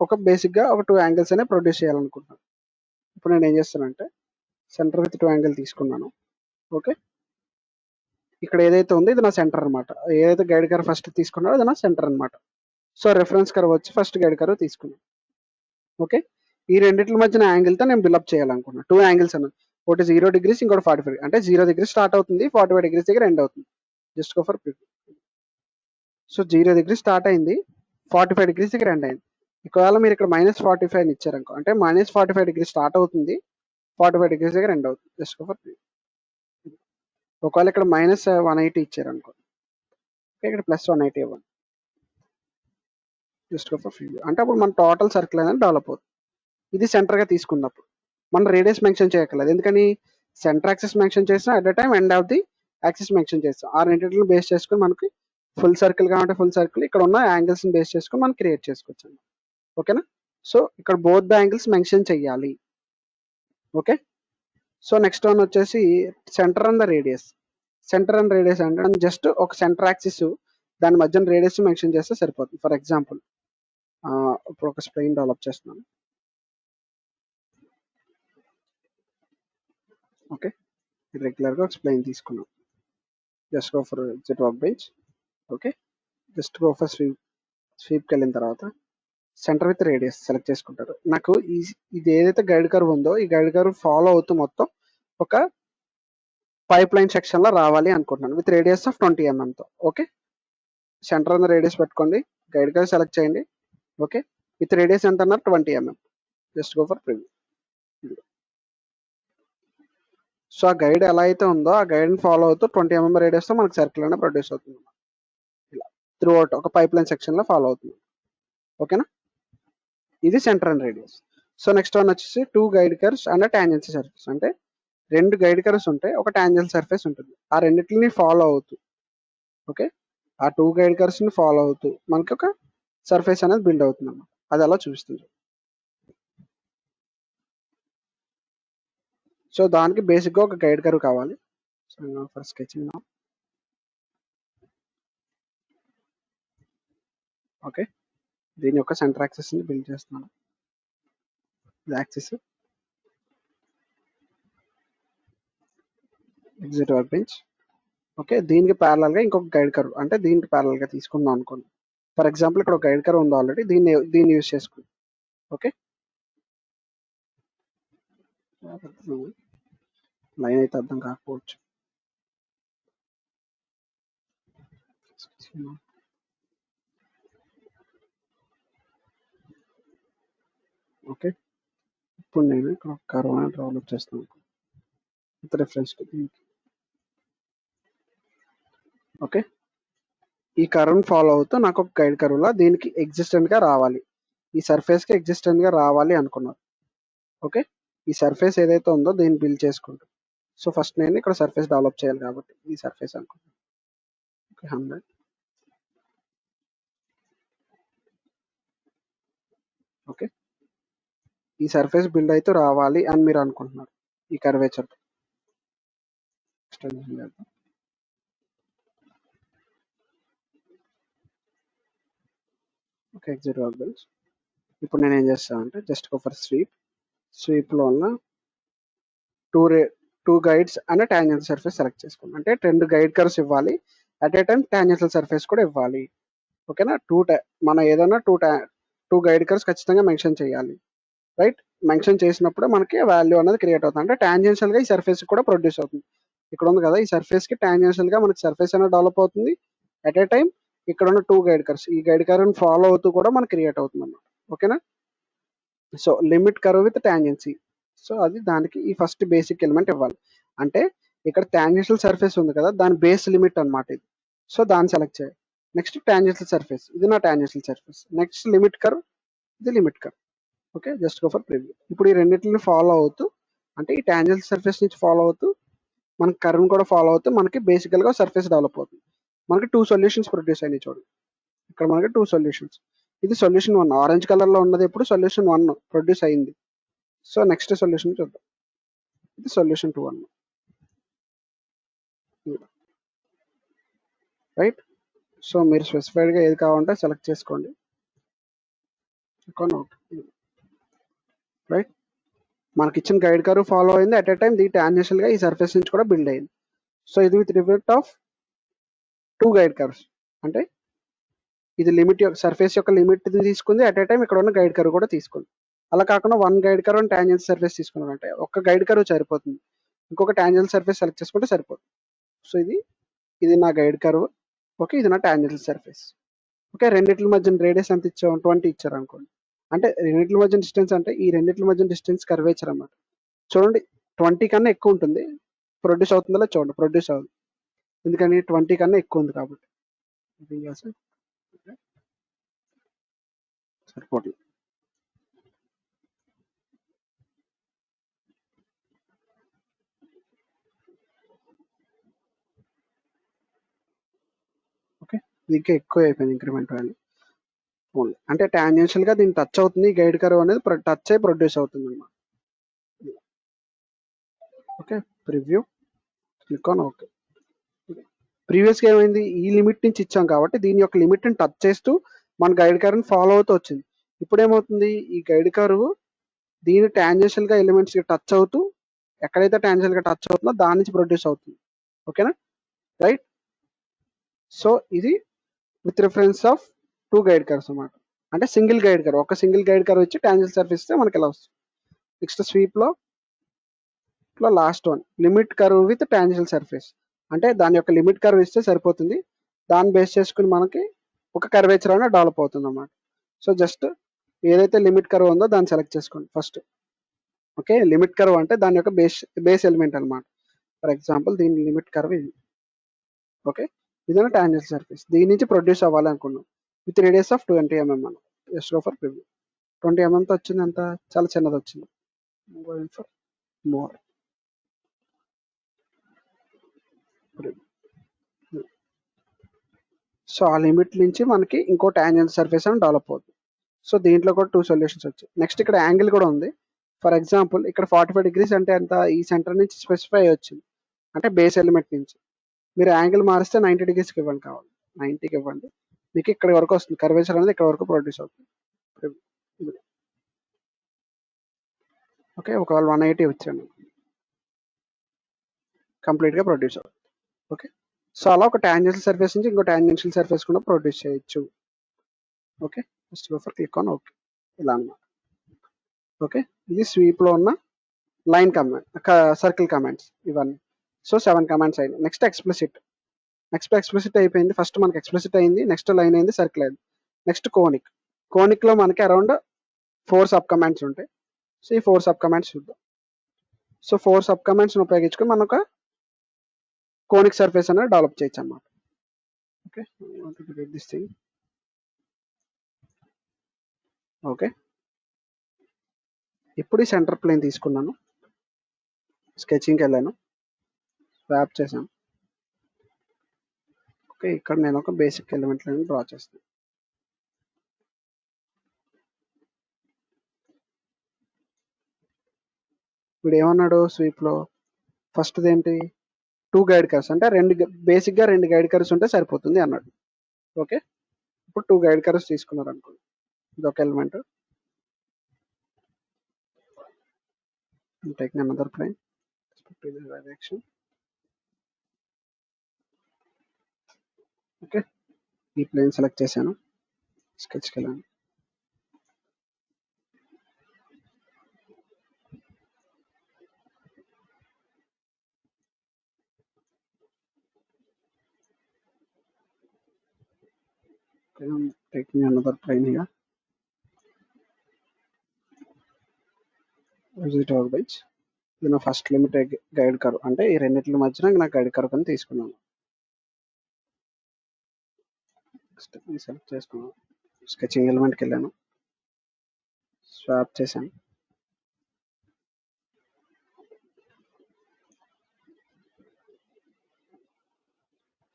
ఒక బేసిక్గా ఒక 2 యాంగిల్స్ అనే ప్రొడ్యూస్ చేయాలనుకుంటున్నాను. ఇప్పుడు నేను ఏం చేస్తానంటే సెంటర్ విత్ 2 యాంగిల్ తీసుకున్నాను. ఓకే, ఇక్కడ ఏదైతే ఉందో ఇది నా సెంటర్ అనమాట. ఏదైతే గైడ్ కర్వ్ ఫస్ట్ తీసుకున్నాడో అది నా సెంటర్ అనమాట. సో రెఫరెన్స్ కర్వ్ వచ్చి ఫస్ట్ గైడ్ కర్వ్ తీసుకున్నాను. ఓకే, ఈ రెండింటి మధ్యన యాంగిల్తో నేను బిల్డప్ చేయాలనుకున్నాను. 2 యాంగిల్స్ అన్నది, ఒకటి 0 degrees, ఇంకోటి 45 అంటే 0 degrees స్టార్ట్ అవుతుంది, 45 degrees దగ్గర ఎండ్ అవుతుంది. Just go for preview. So 0 degrees start అయింది, 45 degrees దగ్గర ఎండ్ అయింది. ఒకవేళ మీరు ఇక్కడ -45 అని ఇచ్చారనుకో, అంటే -45 degrees స్టార్ట్ అవుతుంది, 45 degrees దగ్గర ఎండ్ అవుతుంది. Just go for preview. ఒకవేళ ఇక్కడ -180 ఇచ్చారనుకో, ఇక్కడ +180 ఇవ్వండి. Just go for preview. అంటే అప్పుడు మన టోటల్ సర్కిల్ అనేది డెవలప్ అవుతుంది. ఇది సెంటర్గా తీసుకున్నప్పుడు మనం రేడియస్ మెన్షన్ చేయక్కర్లేదు, ఎందుకని సెంటర్ యాక్సిస్ మెన్షన్ చేసినా at the time end of the axis mention చేస్తాం. ఆ రెండింటిని బేస్ చేసుకుని మనకి ఫుల్ సర్కిల్ కావాలంటే ఫుల్ సర్కిల్, ఇక్కడ ఉన్న యాంగిల్స్ని బేస్ చేసుకుని మనం క్రియేట్ చేసుకోవచ్చు. ఓకేనా, సో ఇక్కడ బోత్ ద యాంగిల్స్ మెన్షన్ చెయ్యాలి. ఓకే, సో నెక్స్ట్ వన్ వచ్చేసి centre and the radius. Centre and radius అంటే జస్ట్ ఒక సెంటర్ యాక్సిస్, దాని మధ్యన రేడియస్ మెన్షన్ చేస్తే సరిపోతుంది. ఫర్ ఎగ్జాంపుల్ ఇప్పుడు ఒక స్ప్లెయిన్ డెవలప్ చేస్తున్నాను. ఓకే, రెగ్యులర్గా ఒక స్ప్లెయిన్ తీసుకున్నాం. Just go for exit work bench. Okay, just go for స్వీప్కి వెళ్ళిన తర్వాత సెంటర్ విత్ రేడియస్ సెలెక్ట్ చేసుకుంటారు. నాకు ఇది ఏదైతే గైడ్ కర్వ్ ఉందో ఈ గైడ్ కర్వ్ ఫాలో అవుతూ మొత్తం ఒక పైప్ లైన్ సెక్షన్లో రావాలి అనుకుంటున్నాను with radius of 20 mm. Okay, centre అన్న రేడియస్ పెట్టుకోండి, గైడ్ కర్వ్ సెలెక్ట్ చేయండి. ఓకే, విత్ రేడియస్ ఎంత అన్నారు, 20 mm. Just go for preview. So ఆ గైడ్ ఎలా అయితే ఉందో ఆ గైడ్ని ఫాలో అవుతూ 20 mm రేడియస్తో మనకు సర్కిల్ అనేది ప్రొడ్యూస్ అవుతుంది. ఇలా త్రూ అవుట్ ఒక పైప్ లైన్ సెక్షన్లో ఫాలో అవుతుంది. ఓకేనా, ఇది centre and radius. So next one వచ్చేసి 2 guide curves and tangency surface. అంటే 2 గైడ్ కర్వ్స్ ఉంటాయి, ఒక టాంజెన్షియల్ సర్ఫేస్ ఉంటుంది. ఆ రెండింటిని ఫాలో అవుతూ, ఓకే, ఆ 2 గైడ్ కర్వ్స్ని ఫాలో అవుతూ మనకి ఒక సర్ఫేస్ అనేది బిల్డ్ అవుతుంది అన్నమాట. అది అలా చూపిస్తుంది. సో దానికి బేసిక్గా ఒక గైడ్ కర్వ్ కావాలి. So for sketching. ఓకే, దీని యొక్క సెంటర్ యాక్సిస్ని బిల్డ్ చేస్తున్నాను. Axis exit work bench. Okay, దీనికి ప్యారలల్గా ఇంకొక గైడ్ కర్వ్, అంటే దీనికి ప్యారలల్గా తీసుకుందాం అనుకోండి. ఫర్ ఎగ్జాంపుల్ ఇక్కడ ఒక గైడ్ కర్వ్ ఉంది ఆల్రెడీ, దీన్ని యూజ్ చేసుకుంది. ఓకే, లైన్ అయితే అర్థం కాకపోవచ్చు. ఓకే, ఇప్పుడు నేను ఇక్కడ ఒక కర్వ్ అనేది డెవలప్ చేస్తాను విత్ రిఫరెన్స్ టు దీనికి. ఓకే, ఈ కర్వ్ని ఫాలో అవుతూ నాకు ఒక గైడ్ కర్వ్లా దీనికి ఎగ్జిస్టెంట్గా రావాలి, ఈ సర్ఫేస్కి ఎగ్జిస్టెంట్గా రావాలి అనుకున్నారు. ఓకే, ఈ సర్ఫేస్ ఏదైతే ఉందో దీన్ని బిల్డ్ చేసుకుంటాం. సో ఫస్ట్ నేను ఇక్కడ సర్ఫేస్ డెవలప్ చేయాలి కాబట్టి ఈ సర్ఫేస్ అనుకుంటాను. ఓకే, 100. ఓకే, ఈ సర్ఫేస్ బిల్డ్ అయితే రావాలి అని మీరు అనుకుంటున్నారు ఈ కర్వేచర్ ఎక్స్టెన్షన్ చేద్దాం. Okay, exit work bells. ఇప్పుడు నేను ఏం చేస్తానంటే జస్ట్ గో ఫర్ స్వీప్లో ఉన్న టూ టూ గైడ్స్ అనే టాంజెన్షియల్ సర్ఫేస్ సెలెక్ట్ చేసుకోండి. అంటే 2 గైడ్ కర్వ్స్ ఇవ్వాలి, at a time tangential surface కూడా ఇవ్వాలి. ఓకేనా, మనం ఏదైనా టూ గైడ్ కర్వ్స్ ఖచ్చితంగా మెన్షన్ చేయాలి. రైట్, మెన్షన్ చేసినప్పుడు మనకి వాల్యూ అనేది క్రియేట్ అవుతుంది. అంటే టాంజెన్షియల్ గా ఈ సర్ఫేస్ కూడా ప్రొడ్యూస్ అవుతుంది. ఇక్కడ ఉంది కదా, ఈ సర్ఫేస్ కి టాంజెన్షియల్ గా మనకి సర్ఫేస్ అనేది డెవలప్ అవుతుంది. అట్ ఏ టైం ఇక్కడ ఉన్న 2 గైడ్ కర్వ్స్, ఈ గైడ్ కర్వ్ ఫాలో అవుతూ కూడా మనకి క్రియేట్ అవుతుంది అన్నమాట. ఓకేనా, so limit curve with tangency. So అది దానికి ఈ ఫస్ట్ బేసిక్ ఎలిమెంట్ ఇవ్వాలి. అంటే ఇక్కడ టాంజెన్షియల్ సర్ఫేస్ ఉంది కదా, దాని బేస్ లిమిట్ అన్నమాట ఇది. సో దాన్ని సెలెక్ట్ చేయాలి. నెక్స్ట్ టాంజెన్షియల్ సర్ఫేస్, ఇది నా tangential surface. Next limit curve, ఇది limit curve. Okay, just go for preview. ఇప్పుడు ఈ రెండింటిని ఫాలో అవుతూ, అంటే ఈ టాంజెన్షియల్ సర్ఫేస్ నుంచి ఫాలో అవుతూ మనకి కర్వ్ కూడా ఫాలో అవుతూ మనకి బేసికల్ గా సర్ఫేస్ డెవలప్ అవుతుంది. మనకి 2 సొల్యూషన్స్ ప్రొడ్యూస్ అయినాయి చూడండి. ఇక్కడ మనకి 2 సొల్యూషన్స్. ఇది సొల్యూషన్ 1, ఆరెంజ్ కలర్ లో ఉన్నది ఇప్పుడు సొల్యూషన్ 1 ప్రొడ్యూస్ అయింది. సో నెక్స్ట్ సొల్యూషన్ చూద్దాం. ఇది సొల్యూషన్ 2 అన్నమాట. రైట్, సో మీరు స్పెసిఫైడ్ గా ఏది కావాలంటే సెలెక్ట్ చేసుకోండి. రైట్, మనకి ఇచ్చిన గైడ్ కర్వ్ ఫాలో అయింది, at a time the tangential గా ఈ సర్ఫేస్ నుంచి కూడా బిల్డ్ అయింది. సో ఇది విత్ రిఫరెక్ట్ ఆఫ్ 2 గైడ్ కర్వ్స్. అంటే ఇది లిమిట్ యొక్క సర్ఫేస్ యొక్క లిమిట్ తీసుకుంది, అట్ ఏ టైం ఇక్కడ ఉన్న గైడ్ కర్వ్ కూడా తీసుకుంది. అలా కాకుండా 1 guide curve and tangential surface తీసుకున్నారంటే ఒక గైడ్ కర్వ్ సరిపోతుంది, ఇంకొక టాంజెన్షియల్ సర్ఫేస్ సెలెక్ట్ చేసుకుంటే సరిపోతుంది. సో ఇది నా గైడ్ కర్వ్. ఓకే, ఇది నా టాంజెన్షియల్ సర్ఫేస్. ఓకే, రెండిట్ల మధ్య రేడియస్ ఎంత ఇచ్చాం, 20 ఇచ్చారు అనుకోండి. అంటే రెండిట్ల మధ్య డిస్టెన్స్ అంటే ఈ రెండిట్ల మధ్య డిస్టెన్స్ కర్వేచర్ అన్నమాట. చూడండి, 20 కన్నా ఎక్కువ ఉంటుంది. ప్రొడ్యూస్ అవుతుందో చూడండి, ప్రొడ్యూస్ అవుతుంది. ఎందుకని 20 కన్నా ఎక్కువ ఉంది కాబట్టి. సరిపోతుంది. ఓకే, ఇది ఇంకా ఎక్కువ అయిపోయింది ఇంక్రిమెంట్ వాల్యూ. ఓన్లీ అంటే టాంజెన్షియల్ గా దీన్ని టచ్ అవుతుంది, గైడ్ కర్వ్ అనేది టచ్ అయి ప్రొడ్యూస్ అవుతుంది అన్నమాట. Okay, preview, click on okay. Previous గా ఏమైంది, ఈ లిమిట్ నుంచి ఇచ్చాం కాబట్టి దీని యొక్క లిమిట్ ని టచ్ చేస్తూ మన గైడ్ కర్వ్ ఫాలో అవుతూ వచ్చింది. ఇప్పుడు ఏమవుతుంది, ఈ గైడ్ కర్వ్ దీని టాంజెన్షియల్ గా ఎలిమెంట్స్ కి టచ్ అవుతూ ఎక్కడైతే టాంజెన్షియల్ గా టచ్ అవుతుందో దాని నుంచి ప్రొడ్యూస్ అవుతుంది. ఓకేనా, రైట్. సో ఇది with reference of 2 guide curves అన్నమాట. అంటే సింగిల్ గైడ్ కర్వ్, ఒక సింగిల్ గైడ్ కర్వ్ ఇచ్చి టాంజెన్షియల్ సర్ఫేస్ ఇస్తే మనకి ఇలా వస్తుంది. నెక్స్ట్ స్వీప్ లో last one, limit curve with tangential surface. అంటే దాని యొక్క లిమిట్ కర్వ్ ఇస్తే సరిపోతుంది, దాన్ని బేస్ చేసుకుని మనకి ఒక కర్వేచర్ అనేది డెవలప్ అవుతుంది అన్నమాట. సో జస్ట్ ఏదైతే లిమిట్ కర్వ్ ఉందో దాన్ని సెలెక్ట్ చేసుకోండి ఫస్ట్. ఓకే, లిమిట్ కర్వ్ అంటే దాని యొక్క బేస్ ఎలిమెంట్ అన్నమాట. ఫర్ ఎగ్జాంపుల్ దీని లిమిట్ కర్వ్ ఇది. ఓకే, ఇదేనా టాంజెన్షియల్ సర్ఫేస్, దీని నుంచి ప్రొడ్యూస్ అవ్వాలి అనుకున్నాం విత్ రేడియస్ ఆఫ్ 20 mm మనం. Just go for preview. 20 mm తో వచ్చింది, అంత చాలా చిన్నది వచ్చింది. Going for more. సో ఆ లిమిట్ నుంచి మనకి ఇంకో టాంజెన్షియల్ సర్ఫేస్ అని డెవలప్ అవుతుంది. సో దీంట్లో కూడా 2 సొల్యూషన్స్ వచ్చాయి. నెక్స్ట్ ఇక్కడ యాంగిల్ కూడా ఉంది. ఫర్ ఎగ్జాంపుల్ ఇక్కడ 45 degrees అంటే ఎంత, ఈ సెంటర్ నుంచి స్పెసిఫై వచ్చింది, అంటే బేస్ ఎలిమెంట్ నుంచి. మీరు యాంగిల్ మారిస్తే 90 degreesకి ఇవ్వండి, కావాలి 90కి ఇవ్వండి, మీకు ఇక్కడ వరకు వస్తుంది, కర్వేచర్ అనేది ఇక్కడ వరకు ప్రొడ్యూస్ అవుతుంది. ఓకే, ఒకవేళ 180 వచ్చాను, కంప్లీట్గా ప్రొడ్యూస్ అవుతుంది. ఓకే, సో అలా ఒక టాంజెన్షియల్ సర్ఫేస్ నుంచి ఇంకో టాంజెన్షియల్ సర్ఫేస్ కూడా ప్రొడ్యూస్ చేయొచ్చు. Okay, just go for click on okay, ఇలా అన్నమాట. ఓకే, ఇది స్వీప్ లో ఉన్న లైన్ కమాండ్, సర్కిల్ కమాండ్స్ ఇవన్నీ. సో 7 కమాండ్స్ అయినాయి. నెక్స్ట్ ఎక్స్ప్లిసిట్ అయిపోయింది. ఫస్ట్ మనకి ఎక్స్ప్లిసిట్ అయింది, నెక్స్ట్ లైన్ అయింది, సర్కిల్ అయింది. నెక్స్ట్ కోనిక్ లో మనకి అరౌండ్ 4 సబ్ కమాండ్స్ ఉంటాయి. సో ఈ 4 సబ్ కమాండ్స్ చూద్దాం. సో 4 సబ్ కమాండ్స్ ఉపయోగించుకొని మనం ఒక కోనిక్ సర్ఫేస్ అనేది డెవలప్ చేయొచ్చు అన్నమాట. Okay, this thing. ఓకే, ఇప్పుడు ఈ సెంటర్ ప్లేన్ తీసుకున్నాను, స్కెచింగ్కి వెళ్ళాను, స్వాప్ చేశాను. ఓకే, ఇక్కడ నేను ఒక బేసిక్ ఎలిమెంట్ డ్రా చేస్తాను. వీడు ఏమన్నాడు స్వీప్లో ఫస్ట్ ఏంటి 2 గైడ్ కర్వ్స్ అంటే బేసిక్గా 2 గైడ్ కర్వ్స్ ఉంటే సరిపోతుంది అన్నాడు. ఓకే, ఇప్పుడు 2 గైడ్ కర్వ్స్ తీసుకున్నారు అనుకోండి. ఇది ఒక element. Taking another plane direction. Okay, ఈ ప్లేన్ సెలెక్ట్ చేశాను. స్కెచ్కి వెళ్ళాను. I'm taking another plane here. Visit workbench. ఇది నా ఫస్ట్ లిమిట్ గైడ్ కర్వ్ అంటే ఈ రెండింటి మధ్యన నా గైడ్ కర్వ్ అని తీసుకున్నాను. సెలెక్ట్ చేసుకున్నాను. స్కెచింగ్ ఎలిమెంట్కి వెళ్ళాను. స్వాప్ చేశాను.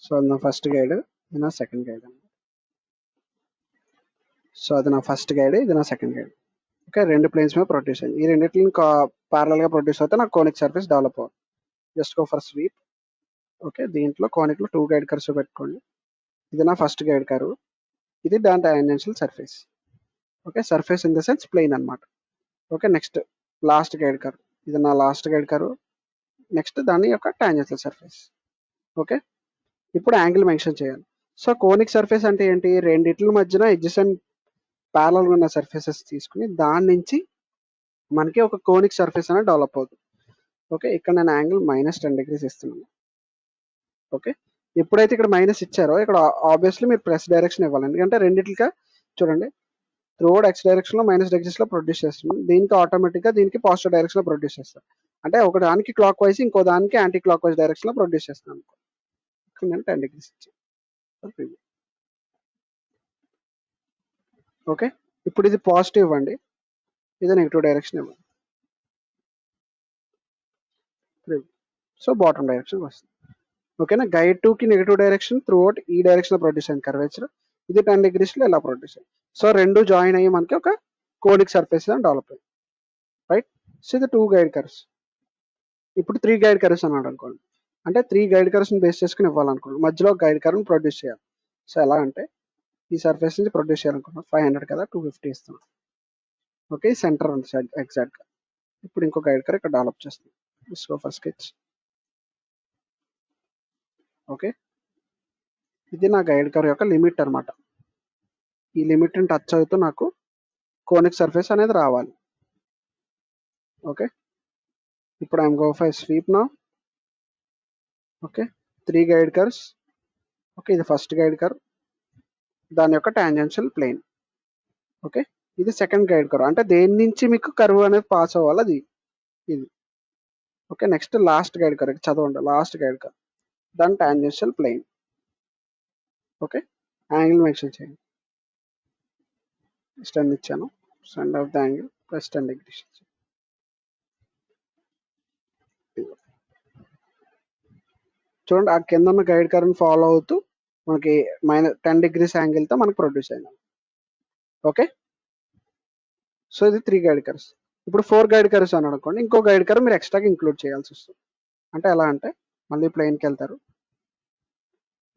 సో అది నా ఫస్ట్ గైడ్, ఇది నా సెకండ్ గైడ్. సో అది నా ఫస్ట్ గైడ్, ఇది నా సెకండ్ గైడ్. ఓకే, 2 ప్లేన్స్ మీద ప్రొడ్యూస్ అయింది. ఈ రెండింటిని ప్యారలల్గా ప్రొడ్యూస్ అవుతే నాకు కోనిక్ సర్ఫేస్ డెవలప్ అవ్వాలి. Just go for sweep. Okay, దీంట్లో కోనిక్లో 2 గైడ్ కర్వ్స్ పెట్టుకోండి. ఇది నా ఫస్ట్ గైడ్ కర్వ్, ఇది దాని tangential surface. Okay, surface in the sense plane అనమాట. Okay, next last guide curve, ఇది నా లాస్ట్ గైడ్ కర్వ్. నెక్స్ట్ దాని యొక్క టాంజెన్షియల్ సర్ఫేస్. ఓకే, ఇప్పుడు యాంగిల్ మెన్షన్ చేయాలి. సో కోనిక్ సర్ఫేస్ అంటే ఏంటి? రెండిట్ల మధ్యన ఎడ్జసెంట్ ప్యారలల్ ఉన్న సర్ఫేసెస్ తీసుకుని దాని నుంచి మనకి ఒక కోనిక్ సర్ఫేస్ అనేది డెవలప్ అవుతుంది. ఓకే, ఇక్కడ నేను యాంగిల్ -10 degrees ఇస్తున్నాను. ఓకే, ఎప్పుడైతే ఇక్కడ మైనస్ ఇచ్చారో ఇక్కడ ఆబ్వియస్లీ మీరు ప్లస్ డైరెక్షన్ ఇవ్వాలి. ఎందుకంటే రెండిట్లుగా చూడండి, త్రూఅవుట్ x డైరెక్షన్ లో -degrees లో ప్రొడ్యూస్ చేస్తున్నాం. దీనికి ఆటోమేటిక్ గా దీనికి పాజిటివ్ డైరెక్షన్ లో ప్రొడ్యూస్ చేస్తాం. అంటే ఒక దానికి క్లాక్ వైజ్ ఇంకో దానికి యాంటీ క్లాక్ వైజ్ డైరెక్షన్ లో ప్రొడ్యూస్ చేస్తున్నాం. ఇక్కడ నేను 10 degrees ఇచ్చాను. ఓకే, ఇప్పుడు ఇది పాజిటివ్ ఇవ్వండి, ఇది నెగిటివ్ డైరెక్షన్ ఇవ్వండి. సో బాటమ్ డైరెక్షన్ వస్తుంది. ఓకేనా, గైడ్ 2 కి నెగిటివ్ డైరెక్షన్ త్రూఅవుట్ ఈ డైరెక్షన్ లో ప్రొడ్యూస్ అయింది కర్వేచర్. ఇది 10 degrees లో ఇలా ప్రొడ్యూస్ అయింది. సో రెండు జాయిన్ అయ్యి మనకి ఒక కోనిక్ సర్ఫేస్ అని డెవలప్ అయింది. రైట్, సో ఇది 2 గైడ్ కర్వ్స్. ఇప్పుడు 3 గైడ్ కర్వ్స్ అన్నాడు అనుకోండి, అంటే 3 గైడ్ కర్వ్స్ బేస్ చేసుకుని ఇవ్వాలనుకోండి, మధ్యలో గైడ్ కర్వ్ ప్రొడ్యూస్ చేయాలి. సో ఎలా అంటే ఈ సర్ఫేస్ నుంచి ప్రొడ్యూస్ చేయాలనుకున్నాం. 500 కదా, 250 ఇస్తున్నాం. ఓకే, సెంటర్ ఉంది ఎగ్జాక్ట్ గా. ఇప్పుడు ఇంకో గైడ్ కర్వ్ ఇక్కడ డెవలప్ చేస్తాం. So first sketch. ఓకే, ఇది నా గైడ్ కర్వ్ యొక్క లిమిట్ అనమాట. ఈ లిమిట్ ని టచ్ అవుతూ నాకు కోనిక్ సర్ఫేస్ అనేది రావాలి. ఓకే, ఇప్పుడు I'm go for sweep now. Okay, 3 guide curves. Okay, ఇది ఫస్ట్ గైడ్ కర్వ్, దాని యొక్క టాంజెన్షియల్ ప్లేన్. ఓకే, ఇది సెకండ్ గైడ్ కర్వ్, అంటే దేని నుంచి మీకు కర్వ్ అనేది పాస్ అవ్వాలి అది ఇది. Okay, next last guide curve, చదవండి, లాస్ట్ గైడ్ కర్వ్, దాని tangential plane. Okay, angle mention చేయండి. 10 ఇచ్చాను. Centre of the angle +10 degrees. చూడండి, ఆ కింద ఉన్న గైడ్ కర్వ్ని ఫాలో అవుతూ మనకి -10 degrees యాంగిల్తో మనకు ప్రొడ్యూస్ అయింది. ఓకే, సో ఇది 3 గైడ్ కర్వ్స్. ఇప్పుడు 4 గైడ్ కర్వ్స్ అని అనుకోండి, ఇంకో గైడ్ కర్వ్ మీరు ఎక్స్ట్రాగా ఇంక్లూడ్ చేయాల్సి వస్తుంది. అంటే ఎలా అంటే మళ్ళీ ప్లేన్కి వెళ్తారు,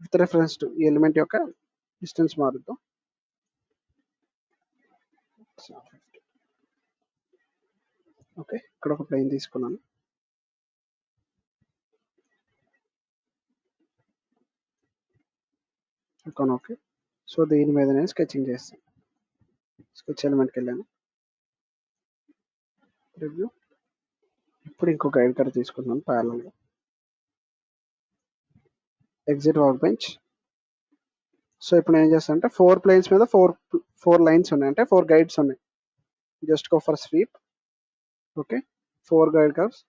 విత్ రెఫరెన్స్ టు ఈ ఎలిమెంట్ యొక్క డిస్టెన్స్ మారుద్దాం. ఓకే, ఇక్కడ ఒక ప్లేన్ తీసుకున్నాను. ఓకే, సో దీని మీద నేను స్కెచింగ్ చేస్తాను. స్కెచ్ ఎలిమెంట్కి వెళ్ళాను, రివ్యూ. ఇప్పుడు ఇంకో గైడ్ కర్వ్ తీసుకున్నాను ప్యారలల్గా. Exit work bench. సో ఇప్పుడు నేను ఏం చేస్తాను అంటే 4 ప్లేన్స్ మీద 4 లైన్స్ ఉన్నాయి, అంటే 4 గైడ్స్ ఉన్నాయి. Just go for sweep. Okay, 4 guide curves.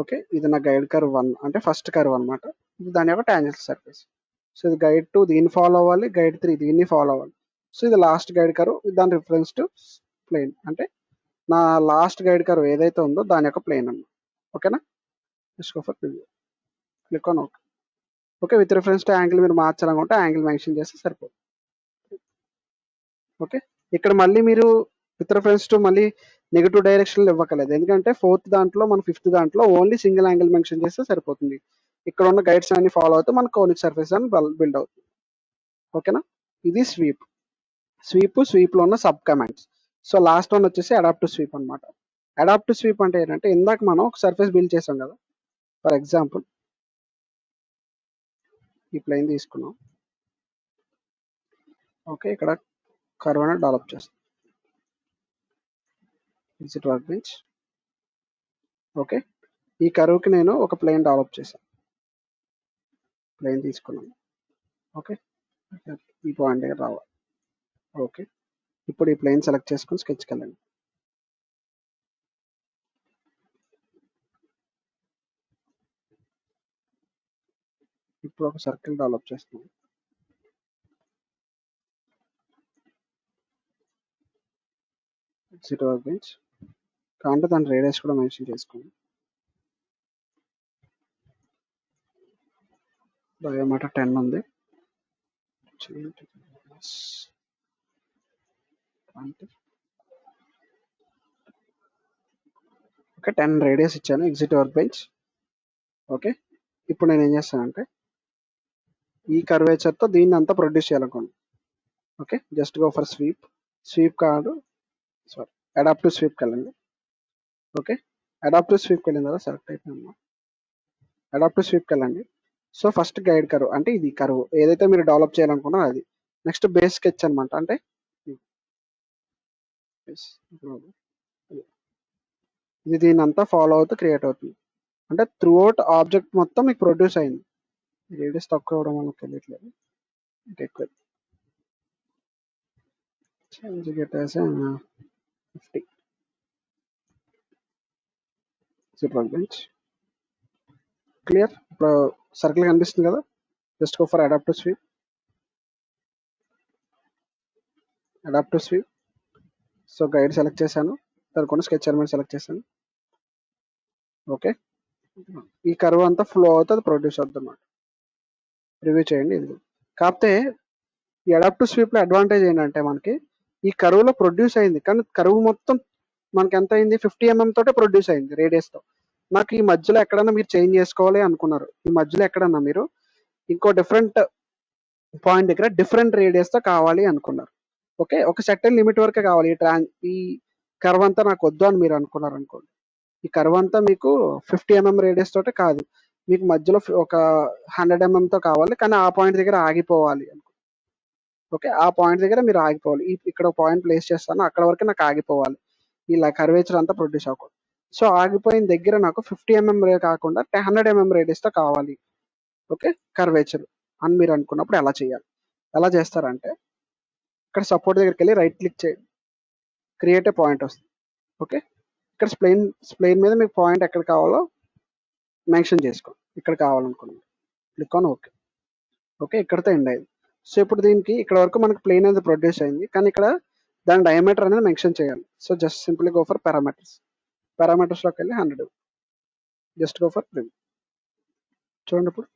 Okay, ఇది నా గైడ్ కర్వ్ 1 అంటే ఫస్ట్ కర్వ్ అనమాట. ఇది దాని యొక్క టాంజెన్షియల్ సర్ఫేస్. సో ఇది గైడ్ 2 దీన్ని ఫాలో అవ్వాలి, గైడ్ 3 దీన్ని ఫాలో అవ్వాలి. సో ఇది లాస్ట్ గైడ్ కర్వ్, దాని రిఫరెన్స్ టు ప్లేన్, అంటే నా లాస్ట్ గైడ్ కర్వ్ ఏదైతే ఉందో దాని యొక్క ప్లేన్ అన్నమాట. ఓకేనా, just go for preview, click on okay. Okay, with reference to angle మీరు మార్చాలనుకుంటే యాంగిల్ మెన్షన్ చేస్తే సరిపోతుంది. ఓకే, ఇక్కడ మళ్ళీ మీరు విత్ రిఫరెన్స్ టు మళ్ళీ నెగిటివ్ డైరెక్షన్లో ఇవ్వకలేదు, ఎందుకంటే ఫోర్త్ దాంట్లో మన ఫిఫ్త్ దాంట్లో ఓన్లీ సింగిల్ యాంగిల్ మెన్షన్ చేస్తే సరిపోతుంది. ఇక్కడ ఉన్న గైడ్స్ అన్ని ఫాలో అవుతూ మనకు కోనిక్ సర్ఫేస్ అని బిల్డ్ అవుతుంది. ఓకేనా, ఇది స్వీప్. స్వీప్లో ఉన్న sub commands. So last one వచ్చేసి అడాప్టివ్ స్వీప్ అనమాట. అడాప్టివ్ స్వీప్ అంటే ఏంటంటే ఇందాక మనం ఒక సర్ఫేస్ బిల్డ్ చేసాం కదా, ఫర్ ఎగ్జాంపుల్ ఈ ప్లేన్ తీసుకున్నాం. ఓకే, ఇక్కడ కర్వ్ అనేది డెవలప్ చేస్తాం. Visit work bench. ఓకే, ఈ కర్వ్కి నేను ఒక ప్లేన్ డెవలప్ చేశాను. ప్లేన్ తీసుకున్నాను. ఓకే, ఈ పాయింట్ దగ్గర రావాలి. ఓకే, ఇప్పుడు ఈ ప్లేన్ సెలెక్ట్ చేసుకుని స్కెచ్కి వెళ్ళండి. ఇప్పుడు ఒక సర్కిల్ డెవలప్ చేస్తున్నాం. Visit work bench. కాంటే దాని రేడియస్ కూడా మెన్షన్ చేసుకోండి. డయామీటర్ 10 ఉంది. ఓకే, 10 రేడియస్ ఇచ్చాను. Exit work bench. ఓకే, ఇప్పుడు నేను ఏం చేస్తానంటే ఈ కర్వేచర్తో దీన్ని అంతా ప్రొడ్యూస్ చేయాలనుకోండి. Okay, just go for sweep కాదు, సారీ, అడాప్టివ్ స్వీప్కి వెళ్ళండి. ఓకే, అడాప్టివ్ స్వీప్కి వెళ్ళిన తర్వాత సెలెక్ట్ అయిపోయింది. అడాప్టివ్ స్వీప్కి వెళ్ళండి. సో ఫస్ట్ గైడ్ కర్వ్ అంటే ఇది కర్వ్ ఏదైతే మీరు డెవలప్ చేయాలనుకున్నారో అది. నెక్స్ట్ బేస్ స్కెచ్ అనమాట, అంటే ఇది దీన్ని అంతా ఫాలో అవుతూ క్రియేట్ అవుతుంది. అంటే త్రూ అవుట్ ఆబ్జెక్ట్ మొత్తం మీకు ప్రొడ్యూస్ అయింది. రేడియస్ తక్కువ అవడం వల్ల తెలియట్లేదు, ఎక్కువ change get as 50. Sit bench clear. ఇప్పుడు సర్కిల్ కనిపిస్తుంది కదా, just go for adaptive sweep. So guide select చేశాను, దానికి స్కెచ్ ఎలిమెంట్ సెలెక్ట్ చేశాను. ఓకే, ఈ కర్వ్ అంతా ఫ్లో అవుతుంది, ప్రొడ్యూస్ అవుతుంది అన్నమాట. రివ్యూ చేయండి. ఇది కాకపోతే ఈ అడాప్టివ్ స్వీప్లో అడ్వాంటేజ్ ఏంటంటే మనకి ఈ కర్వ్లో ప్రొడ్యూస్ అయింది, కానీ కర్వ్ మొత్తం మనకి ఎంత అయింది, 50 mm తోటే ప్రొడ్యూస్ అయింది రేడియస్తో. నాకు ఈ మధ్యలో ఎక్కడన్నా మీరు చేంజ్ చేసుకోవాలి అనుకున్నారు, ఈ మధ్యలో ఎక్కడన్నా మీరు ఇంకో డిఫరెంట్ పాయింట్ దగ్గర డిఫరెంట్ రేడియస్తో కావాలి అనుకున్నారు. ఓకే, ఒక సర్టెన్ లిమిట్ వరకే కావాలి ఈ కర్వ్ అంతా నాకు వద్దు అని మీరు అనుకున్నారు అనుకోండి. ఈ కర్వ్ అంతా మీకు 50 mm రేడియస్ తోటే కాదు, మీకు మధ్యలో ఒక 100 mm తో కావాలి, కానీ ఆ పాయింట్ దగ్గర ఆగిపోవాలి అనుకో. ఓకే, ఆ పాయింట్ దగ్గర మీరు ఆగిపోవాలి. ఇక్కడ పాయింట్ ప్లేస్ చేస్తాను, అక్కడ వరకు నాకు ఆగిపోవాలి, ఇలా కర్వేచర్ అంతా ప్రొడ్యూస్ అవ్వకూడదు. సో ఆగిపోయిన దగ్గర నాకు 50 mm కాకుండా 100 mm రేడియస్తో కావాలి. ఓకే, కర్వేచర్ అని మీరు అనుకున్నప్పుడు ఎలా చేయాలి? ఎలా చేస్తారంటే ఇక్కడ సపోర్ట్ దగ్గరికి వెళ్ళి రైట్ క్లిక్ చేయండి, క్రియేట్ ఏ పాయింట్ వస్తుంది. ఓకే, ఇక్కడ స్ప్లెయిన్ మీద మీకు పాయింట్ ఎక్కడ కావాలో మెన్షన్ చేసుకోండి. ఇక్కడ కావాలనుకోండి, క్లిక్ ఆన్ ఓకే. ఓకే, ఇక్కడతో ఎండ్ అయింది. సో ఇప్పుడు దీనికి ఇక్కడ వరకు మనకు ప్లేన్ అనేది ప్రొడ్యూస్ అయింది, కానీ ఇక్కడ దాని డయామీటర్ అనేది మెన్షన్ చేయాలి. So just simply go for పారామీటర్స్లోకి వెళ్ళి 100, జస్ట్ గో ఫర్ ప్రివ్యూ. చూడండి ఇప్పుడు.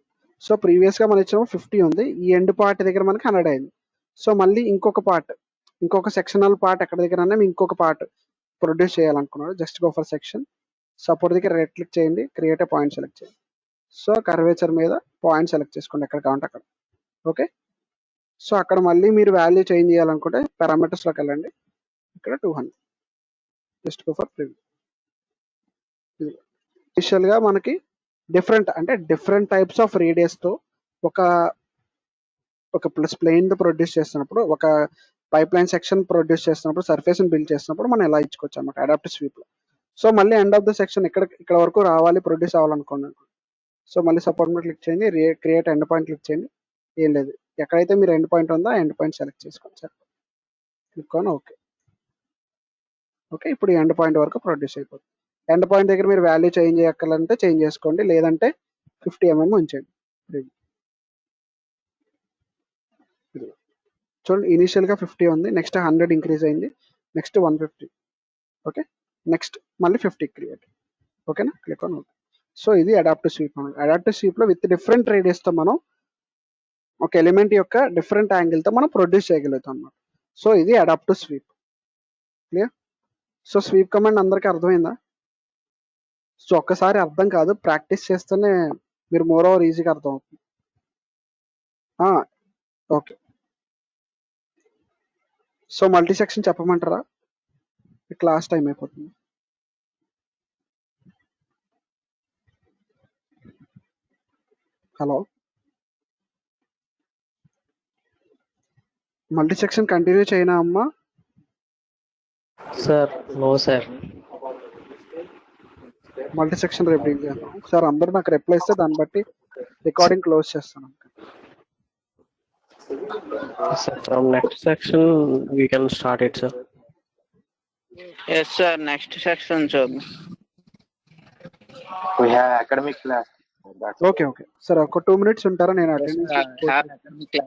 సో ప్రీవియస్గా మనం ఇచ్చిన 50 ఉంది, ఈ ఎండ్ పార్ట్ దగ్గర మనకి 100 అయింది. సో మళ్ళీ ఇంకొక సెక్షనల్ పార్ట్ ఎక్కడ దగ్గర ఇంకొక పార్ట్ ప్రొడ్యూస్ చేయాలనుకున్నాడు, just go for section. Support దగ్గర రైట్ క్లిక్ చేయండి, క్రియేట్ ఏ పాయింట్ సెలెక్ట్ చేయండి. సో కర్వేచర్ మీద పాయింట్ సెలెక్ట్ చేసుకోండి ఎక్కడ కావాలంటే అక్కడ. ఓకే, సో అక్కడ మళ్ళీ మీరు వాల్యూ చేంజ్ చేయాలనుకుంటే పారామీటర్స్లోకి వెళ్ళండి, ఇక్కడ 200, జస్ట్ గో ఫర్ ప్రివ్యూ. ఇనిషియల్గా మనకి డిఫరెంట్ టైప్స్ ఆఫ్ రేడియస్తో ఒక ప్లేన్ ప్రొడ్యూస్ చేస్తున్నప్పుడు, ఒక పైప్ లైన్ సెక్షన్ ప్రొడ్యూస్ చేస్తున్నప్పుడు, సర్ఫేస్ని బిల్డ్ చేస్తున్నప్పుడు మనం ఎలా ఇచ్చుకోవచ్చు అన్నమాట అడాప్టివ్ స్వీప్లో. సో మళ్ళీ ఎండ్ ఆఫ్ ద సెక్షన్ ఇక్కడ వరకు రావాలి, ప్రొడ్యూస్ అవ్వాలనుకోండి. సో మళ్ళీ సపోర్ట్ మీద క్లిక్ చేయండి, క్రియేట్ ఎండ్ పాయింట్ క్లిక్ చేయండి. ఏం లేదు, ఎక్కడైతే మీరు ఎండ్ పాయింట్ ఉందో ఆ ఎండ్ పాయింట్ సెలెక్ట్ చేసుకోండి sir, click on okay. Okay, ఇప్పుడు ఎండ్ పాయింట్ వరకు ప్రొడ్యూస్ అయిపోతుంది. ఎండ్ పాయింట్ దగ్గర మీరు వాల్యూ చేంజ్ చేయక్కర్లంటే చేంజ్ చేసుకోండి, లేదంటే 50 mm ఉంచండి. చూడండి, ఇనిషియల్గా 50 ఉంది, నెక్స్ట్ 100 ఇంక్రీజ్ అయింది, నెక్స్ట్ 150. ఓకే, నెక్స్ట్ మళ్ళీ 50 క్రియేట్. ఓకేనా, క్లిక్ ఆన్ ఓకే. సో ఇది అడాప్టివ్ స్వీప్. అడాప్టివ్ స్వీప్లో విత్ డిఫరెంట్ రేడియస్తో మనం ఒక ఎలిమెంట్ యొక్క డిఫరెంట్ యాంగిల్తో మనం ప్రొడ్యూస్ చేయగలుగుతాం అన్నమాట. సో ఇది adaptive sweep. Clear. So sweep command అందరికీ అర్థమైందా? సో ఒక్కసారి అర్థం కాదు, ప్రాక్టీస్ చేస్తేనే మీరు మోర్ ఓవర్ ఈజీగా అర్థం అవుతుంది. ఓకే. సో మల్టీ సెక్షన్ చెప్పమంటారా? క్లాస్ టైం అయిపోతుంది. హలో, మల్టీ సెక్షన్ కంటిన్యూ చేయనా అమ్మా? Sir no sir. Multi section రేపు డీల్ చేద్దాం. సార్ అందరూ నాకు రిప్లై ఇస్తే దాన్ని బట్టి రికార్డింగ్ క్లోజ్ చేస్తాను. Sir from next section we can start it sir. Yes sir, next section చూద్దాం. We have academic class. Okay okay sir, ఒక 2 minutes ఉంటారా? నేను అటెండెన్స్ Academic class.